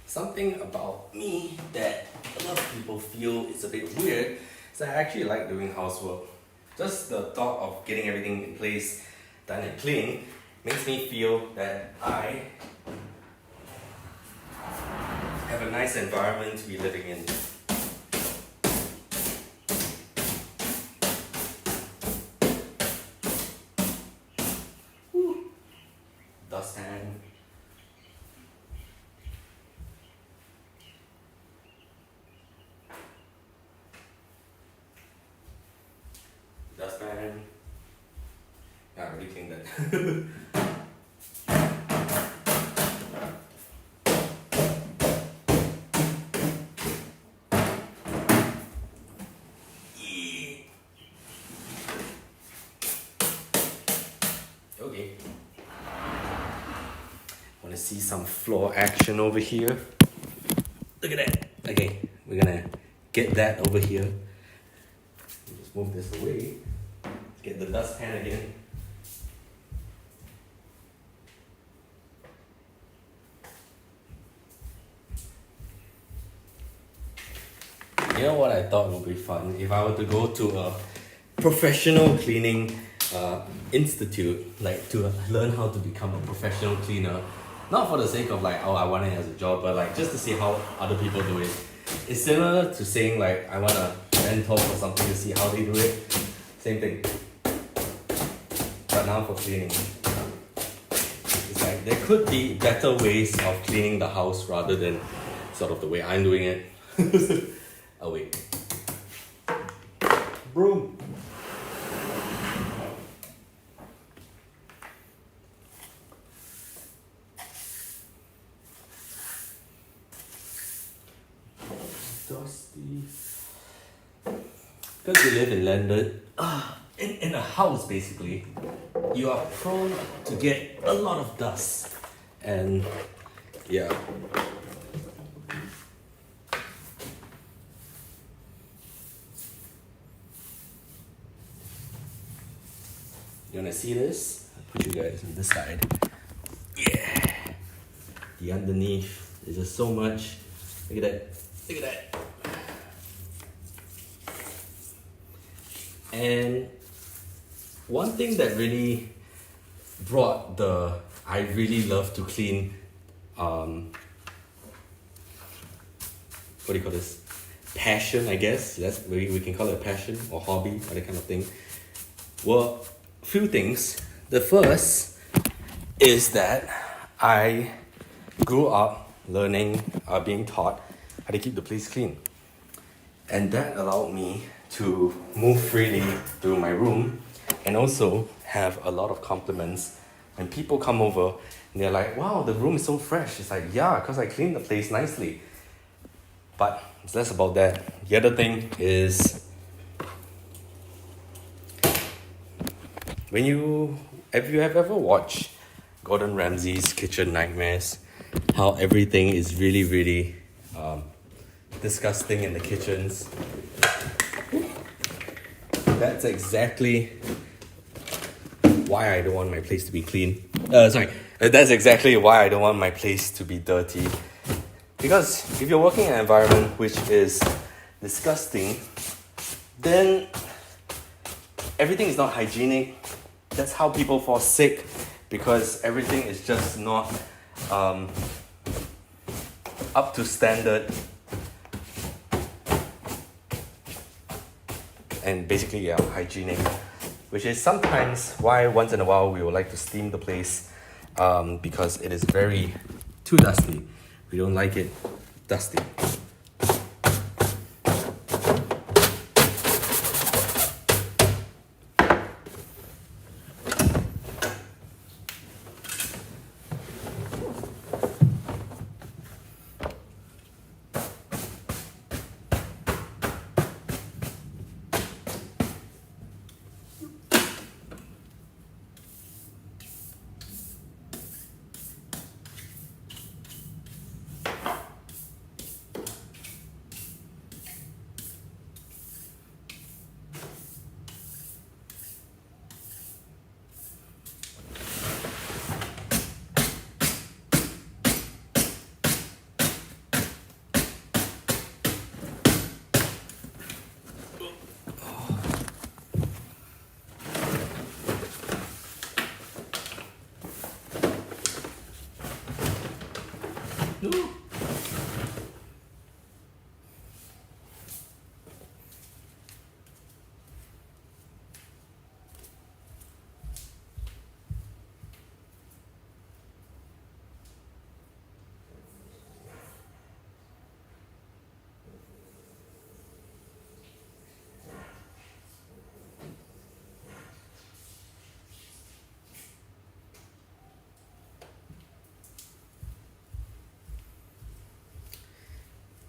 Something about me that a lot of people feel is a bit weird is I actually like doing housework. Just the thought of getting everything in place, done and clean, makes me feel that I have a nice environment to be living in. Woo. Dustpan. Dustpan. Yeah, I really cleaned that. see some floor action over here. Look at that. Okay, we're gonna get that over here. Just move this away. Get the dustpan again. You know what I thought would be fun? If I were to go to a professional cleaning institute, like to learn how to become a professional cleaner. Not for the sake of like, oh, I want it as a job, but like just to see how other people do it. It's similar to saying like, I want a mentor or something to see how they do it. Same thing. But now for cleaning. It's like, there could be better ways of cleaning the house rather than sort of the way I'm doing it. Oh wait. Broom. Dusty. Because you live in London, in a house basically, you are prone to get a lot of dust. And yeah. You wanna see this? I'll put you guys on this side. Yeah. The underneath, there's just so much. Look at that. Look at that. And one thing that really brought I really love to clean, what do you call this? Passion, I guess. We can call it passion or hobby or that kind of thing. Well, few things. The first is that I grew up learning, being taught how to keep the place clean. And that allowed me to move freely through my room and also have a lot of compliments. When people come over and they're like, wow, the room is so fresh. It's like, yeah, because I cleaned the place nicely. But it's less about that. The other thing is, if you have ever watched Gordon Ramsay's Kitchen Nightmares, how everything is really, really disgusting in the kitchens. That's exactly why I don't want my place to be clean. That's exactly why I don't want my place to be dirty. Because if you're working in an environment which is disgusting, then everything is not hygienic. That's how people fall sick, because everything is just not up to standard. And basically, yeah, hygienic. Which is sometimes why once in a while we would like to steam the place, because it is too dusty. We don't like it dusty.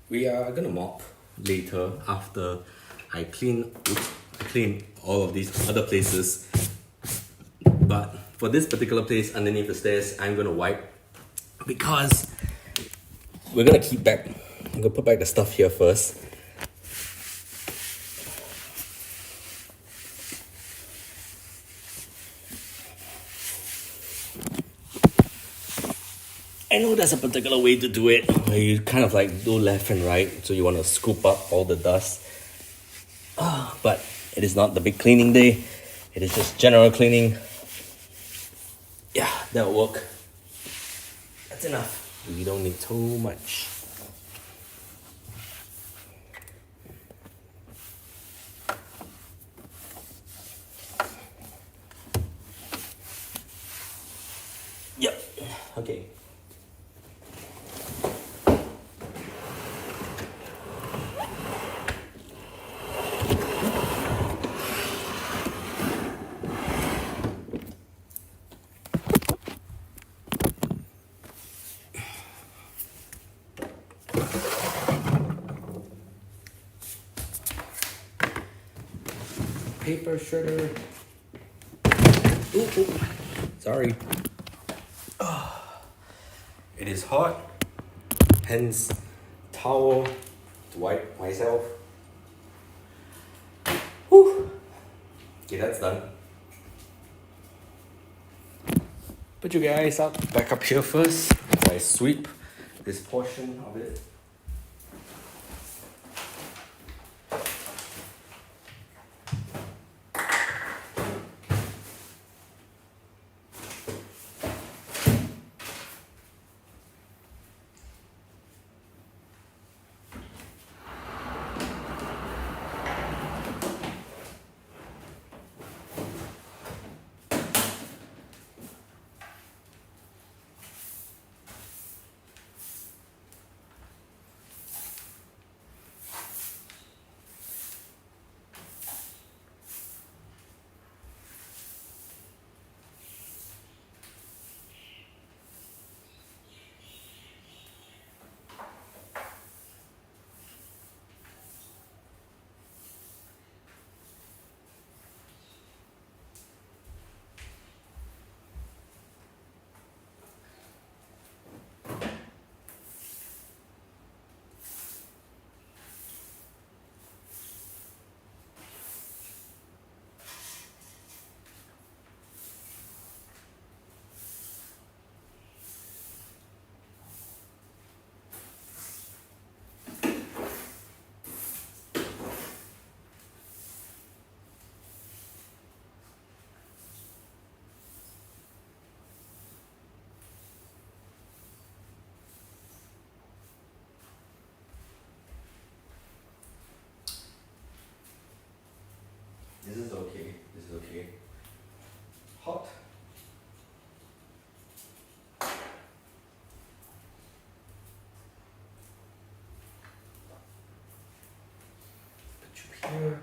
We are gonna mop later after I clean all of these other places. But for this particular place underneath the stairs, I'm gonna wipe because we're gonna keep back. I'm gonna put back the stuff here first. I know there's a particular way to do it where you kind of like do left and right, so you want to scoop up all the dust. But it is not the big cleaning day, it is just general cleaning. Yeah, that'll work. That's enough. We don't need too much. Yep, okay. Paper shredder. Ooh. Sorry. It is hot, hence towel to wipe myself. Whew. Okay, that's done. Put you guys back up here first as I sweep this portion of it. This is okay. This is okay. Hot. Put you here.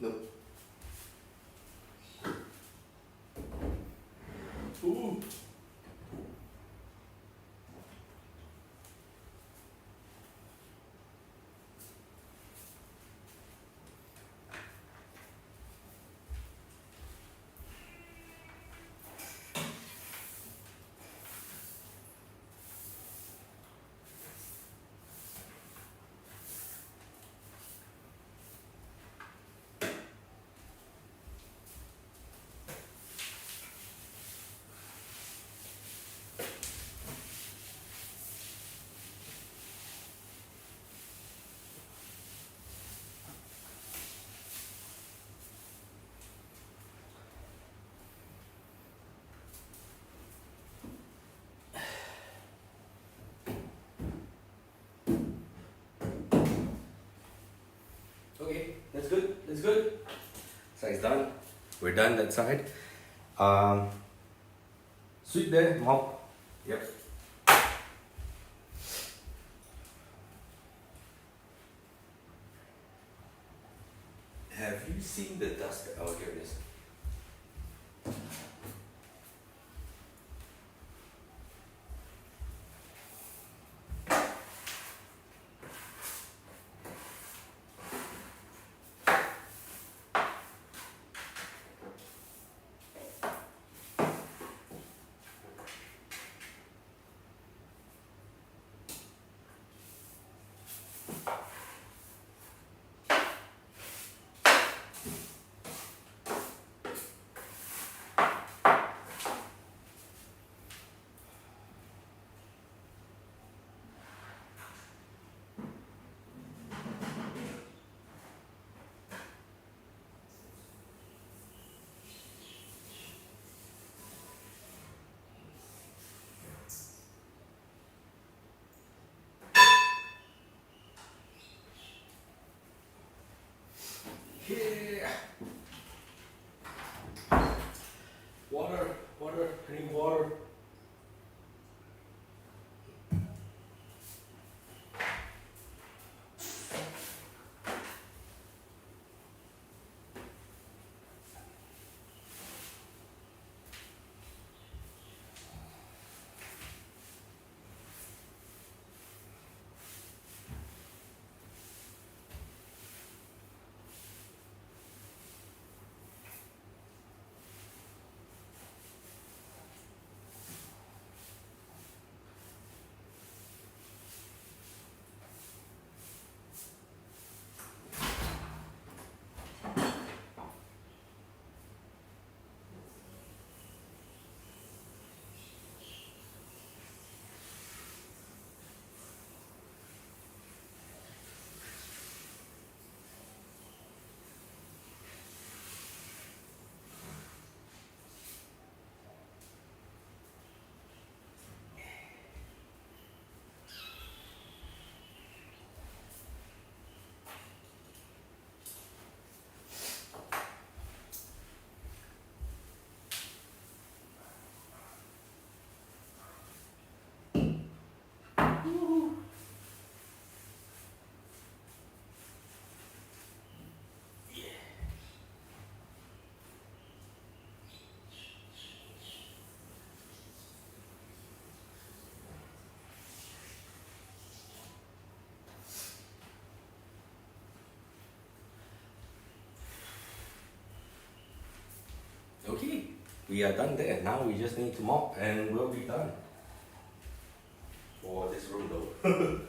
Nope. Ooh. it's good. Side's done. We're done that side. Sweep there, mop. Yep. Have you seen the dust? Oh, here it is. Yeah. Water, water, I need water. Okay, we are done there. Now we just need to mop and we'll be done. For this room though.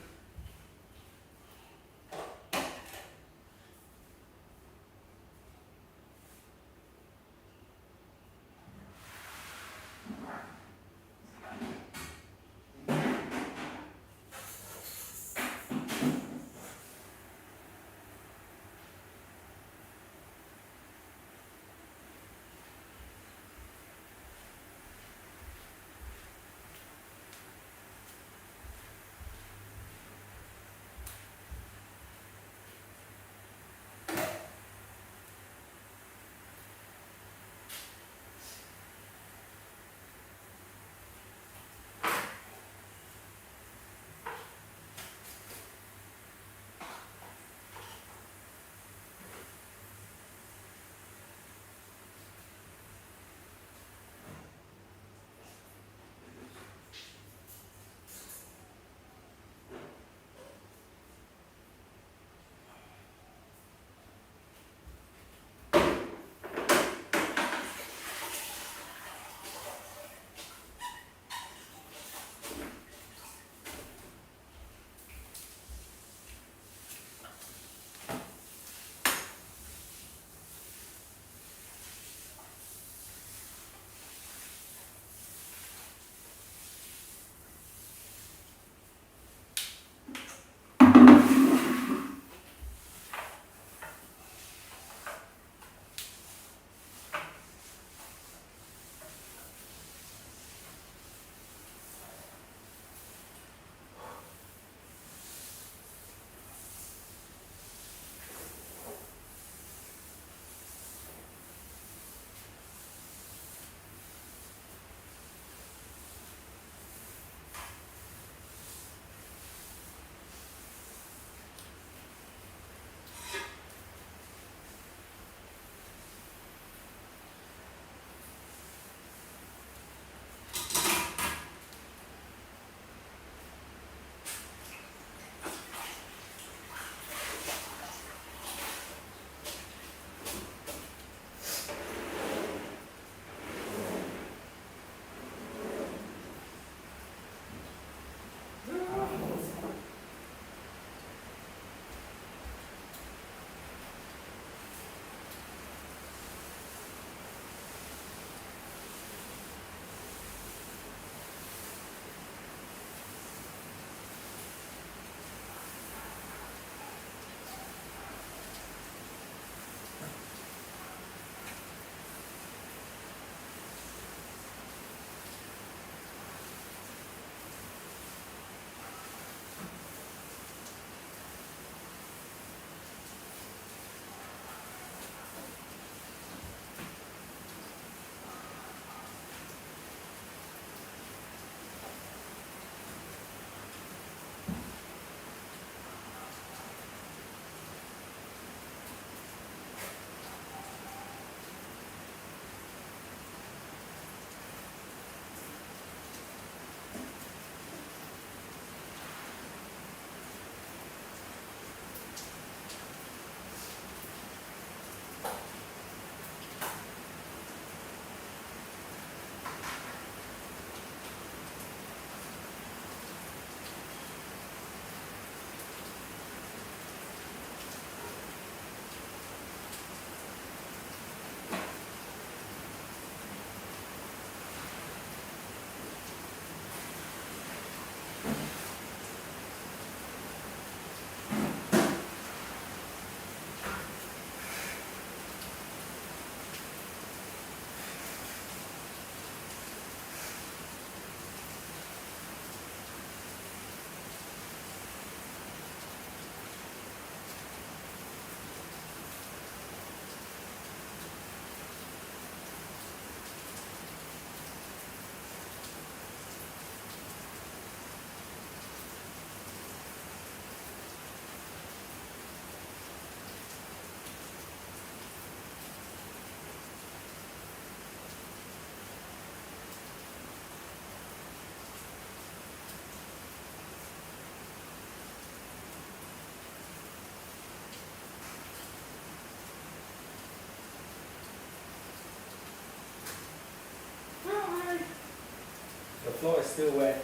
floor is still wet.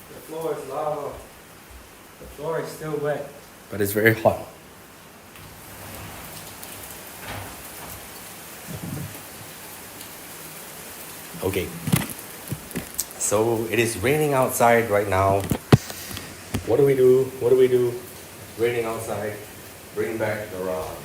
The floor is lava. The floor is still wet. But it's very hot. Okay. So it is raining outside right now. What do we do? What do we do? Raining outside. Bring back the rod.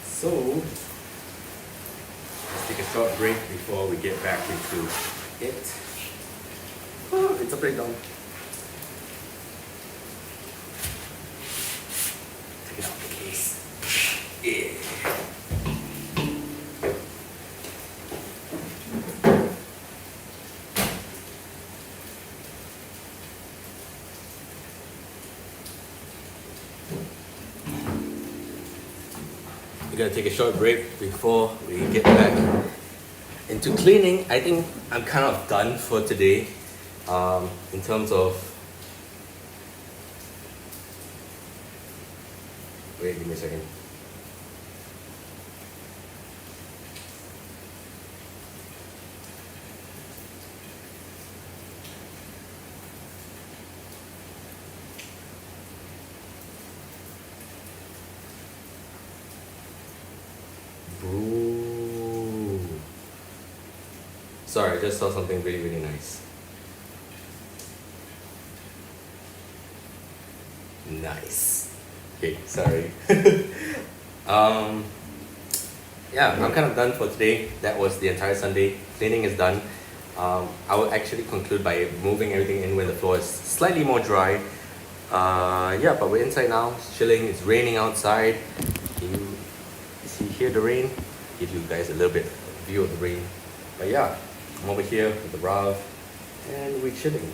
So, let's take a short break before we get back into it. Oh, it's upside down. Take it out the case. Yeah. We're gonna take a short break before we get back into cleaning. I think I'm kind of done for today in terms of. Wait, give me a second. Ooh. Sorry, I just saw something really, really nice. Nice. Okay, sorry. Yeah, I'm kind of done for today. That was the entire Sunday. Cleaning is done. I will actually conclude by moving everything in when the floor is slightly more dry. Yeah, but we're inside now, it's chilling. It's raining outside. Can you hear the rain? Give you guys a little bit of view of the rain. But yeah, I'm over here with the Rav and we're chilling.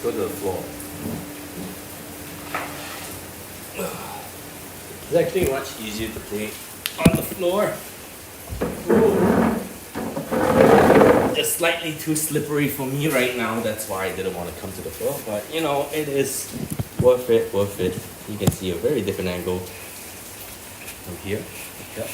Go to the floor. It's actually much easier to play on the floor. Ooh. Just slightly too slippery for me right now. That's why I didn't want to come to the floor. But you know, it is worth it, worth it. You can see a very different angle from here. Yep.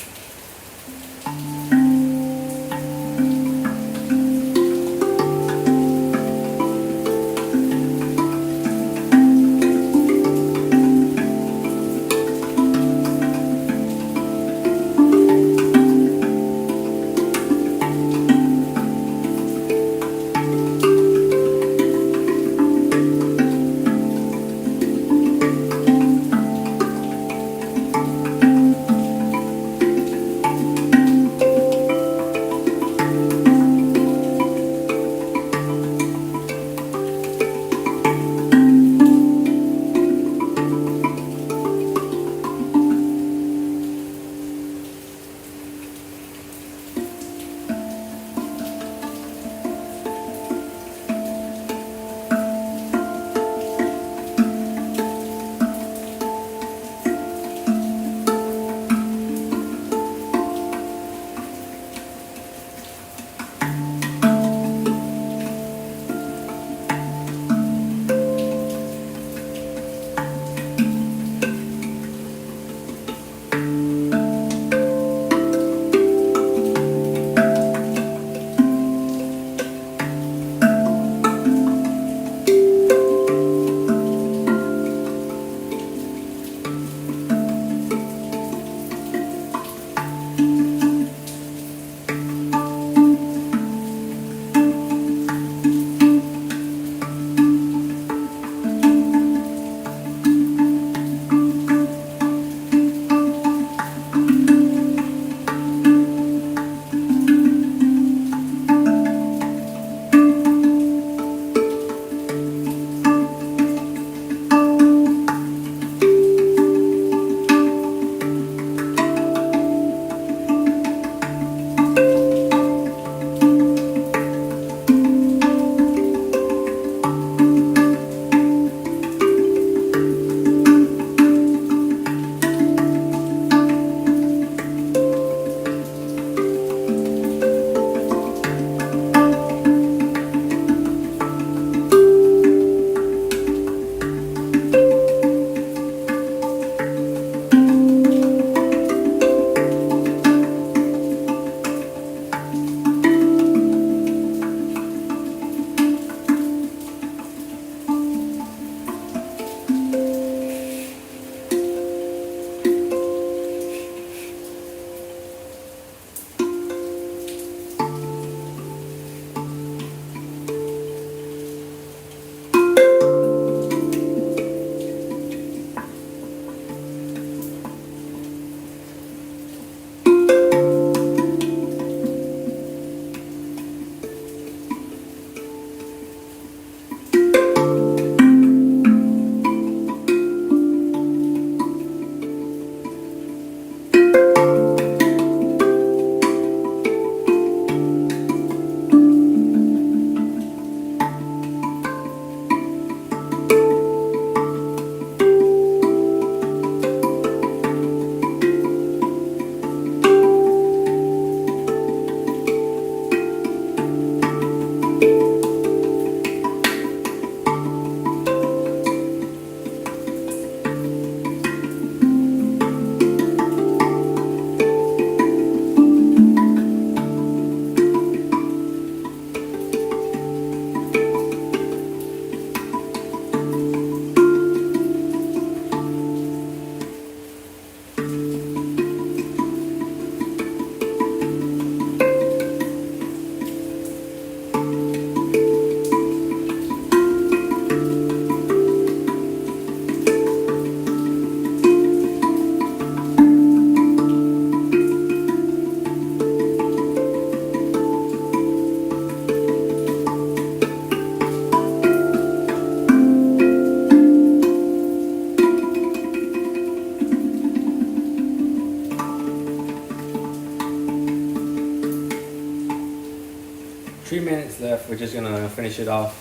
3 minutes left. We're just gonna finish it off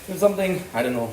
with something, I don't know.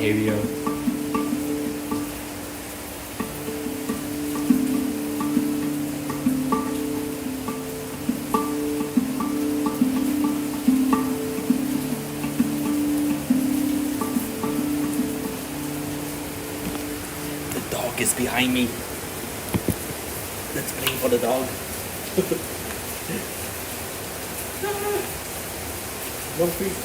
Heavier. The dog is behind me. Let's play for the dog. One feet.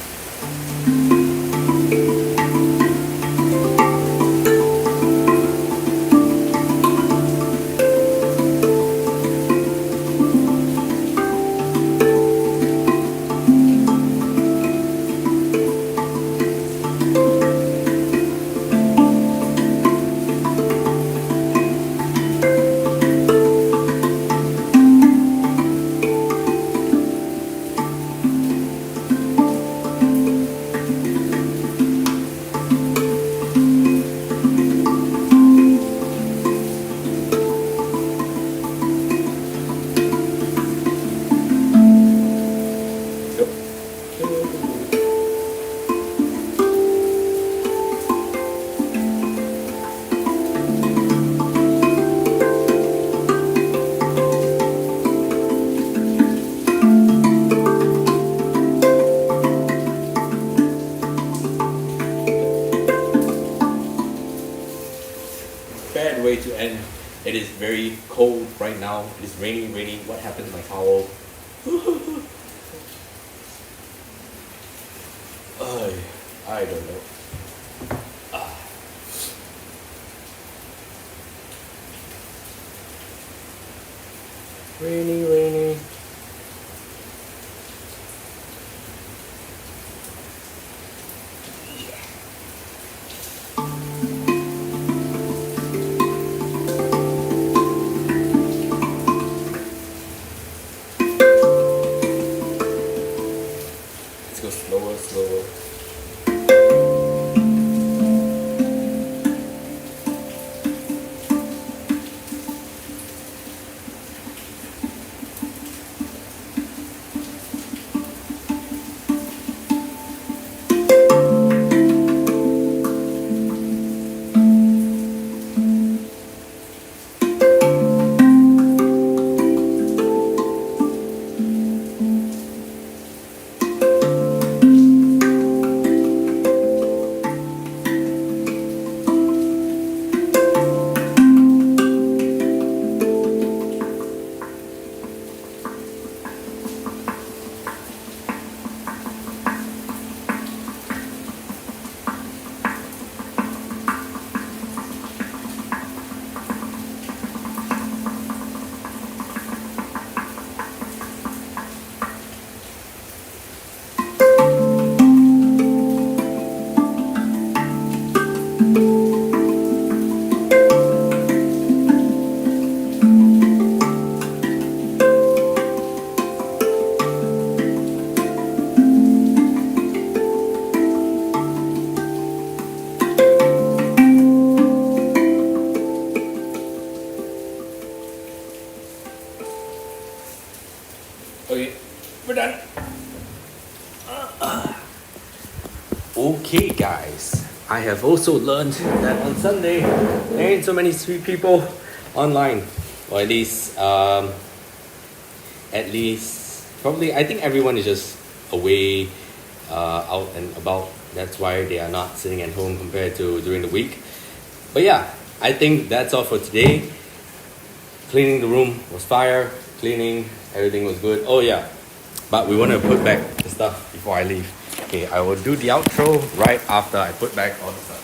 Bad way to end. It is very cold right now. It is raining. What happened to my towel? I don't know. Rainy. Let's go slower. guys, I have also learned that on Sunday there ain't so many sweet people online, or at least probably I think everyone is just away, out and about. That's why they are not sitting at home compared to during the week. But yeah, I think that's all for today. Cleaning the room was fire. Cleaning, everything was good. Oh yeah, but we want to put back the stuff before I leave. Okay, I will do the outro right after I put back all the stuff.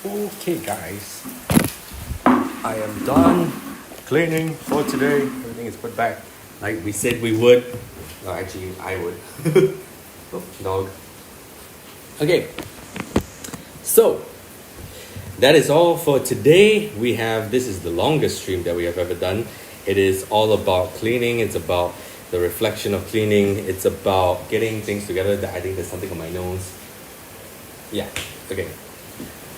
Okay guys, I am done cleaning for today. Everything is put back like we said we would. No, actually I would. Oh, dog. Okay, so that is all for today. This is the longest stream that we have ever done. It is all about cleaning. It's about the reflection of cleaning. It's about getting things together. I think there's something on my nose. Yeah, okay.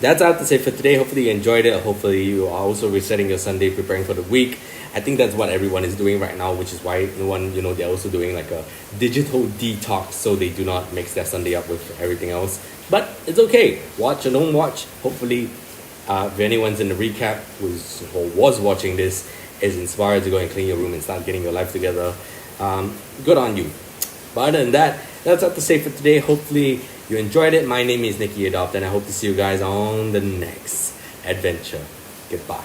That's all I have to say for today. Hopefully you enjoyed it. Hopefully you are also resetting your Sunday, preparing for the week. I think that's what everyone is doing right now, which is why they're also doing like a digital detox so they do not mix their Sunday up with everything else. But it's okay. Watch or don't watch. Hopefully, if anyone's in the recap or was watching this, is inspired to go and clean your room and start getting your life together. Good on you. But other than that, that's all to say for today. Hopefully you enjoyed it. My name is Nicky Adopt, and I hope to see you guys on the next adventure. Goodbye.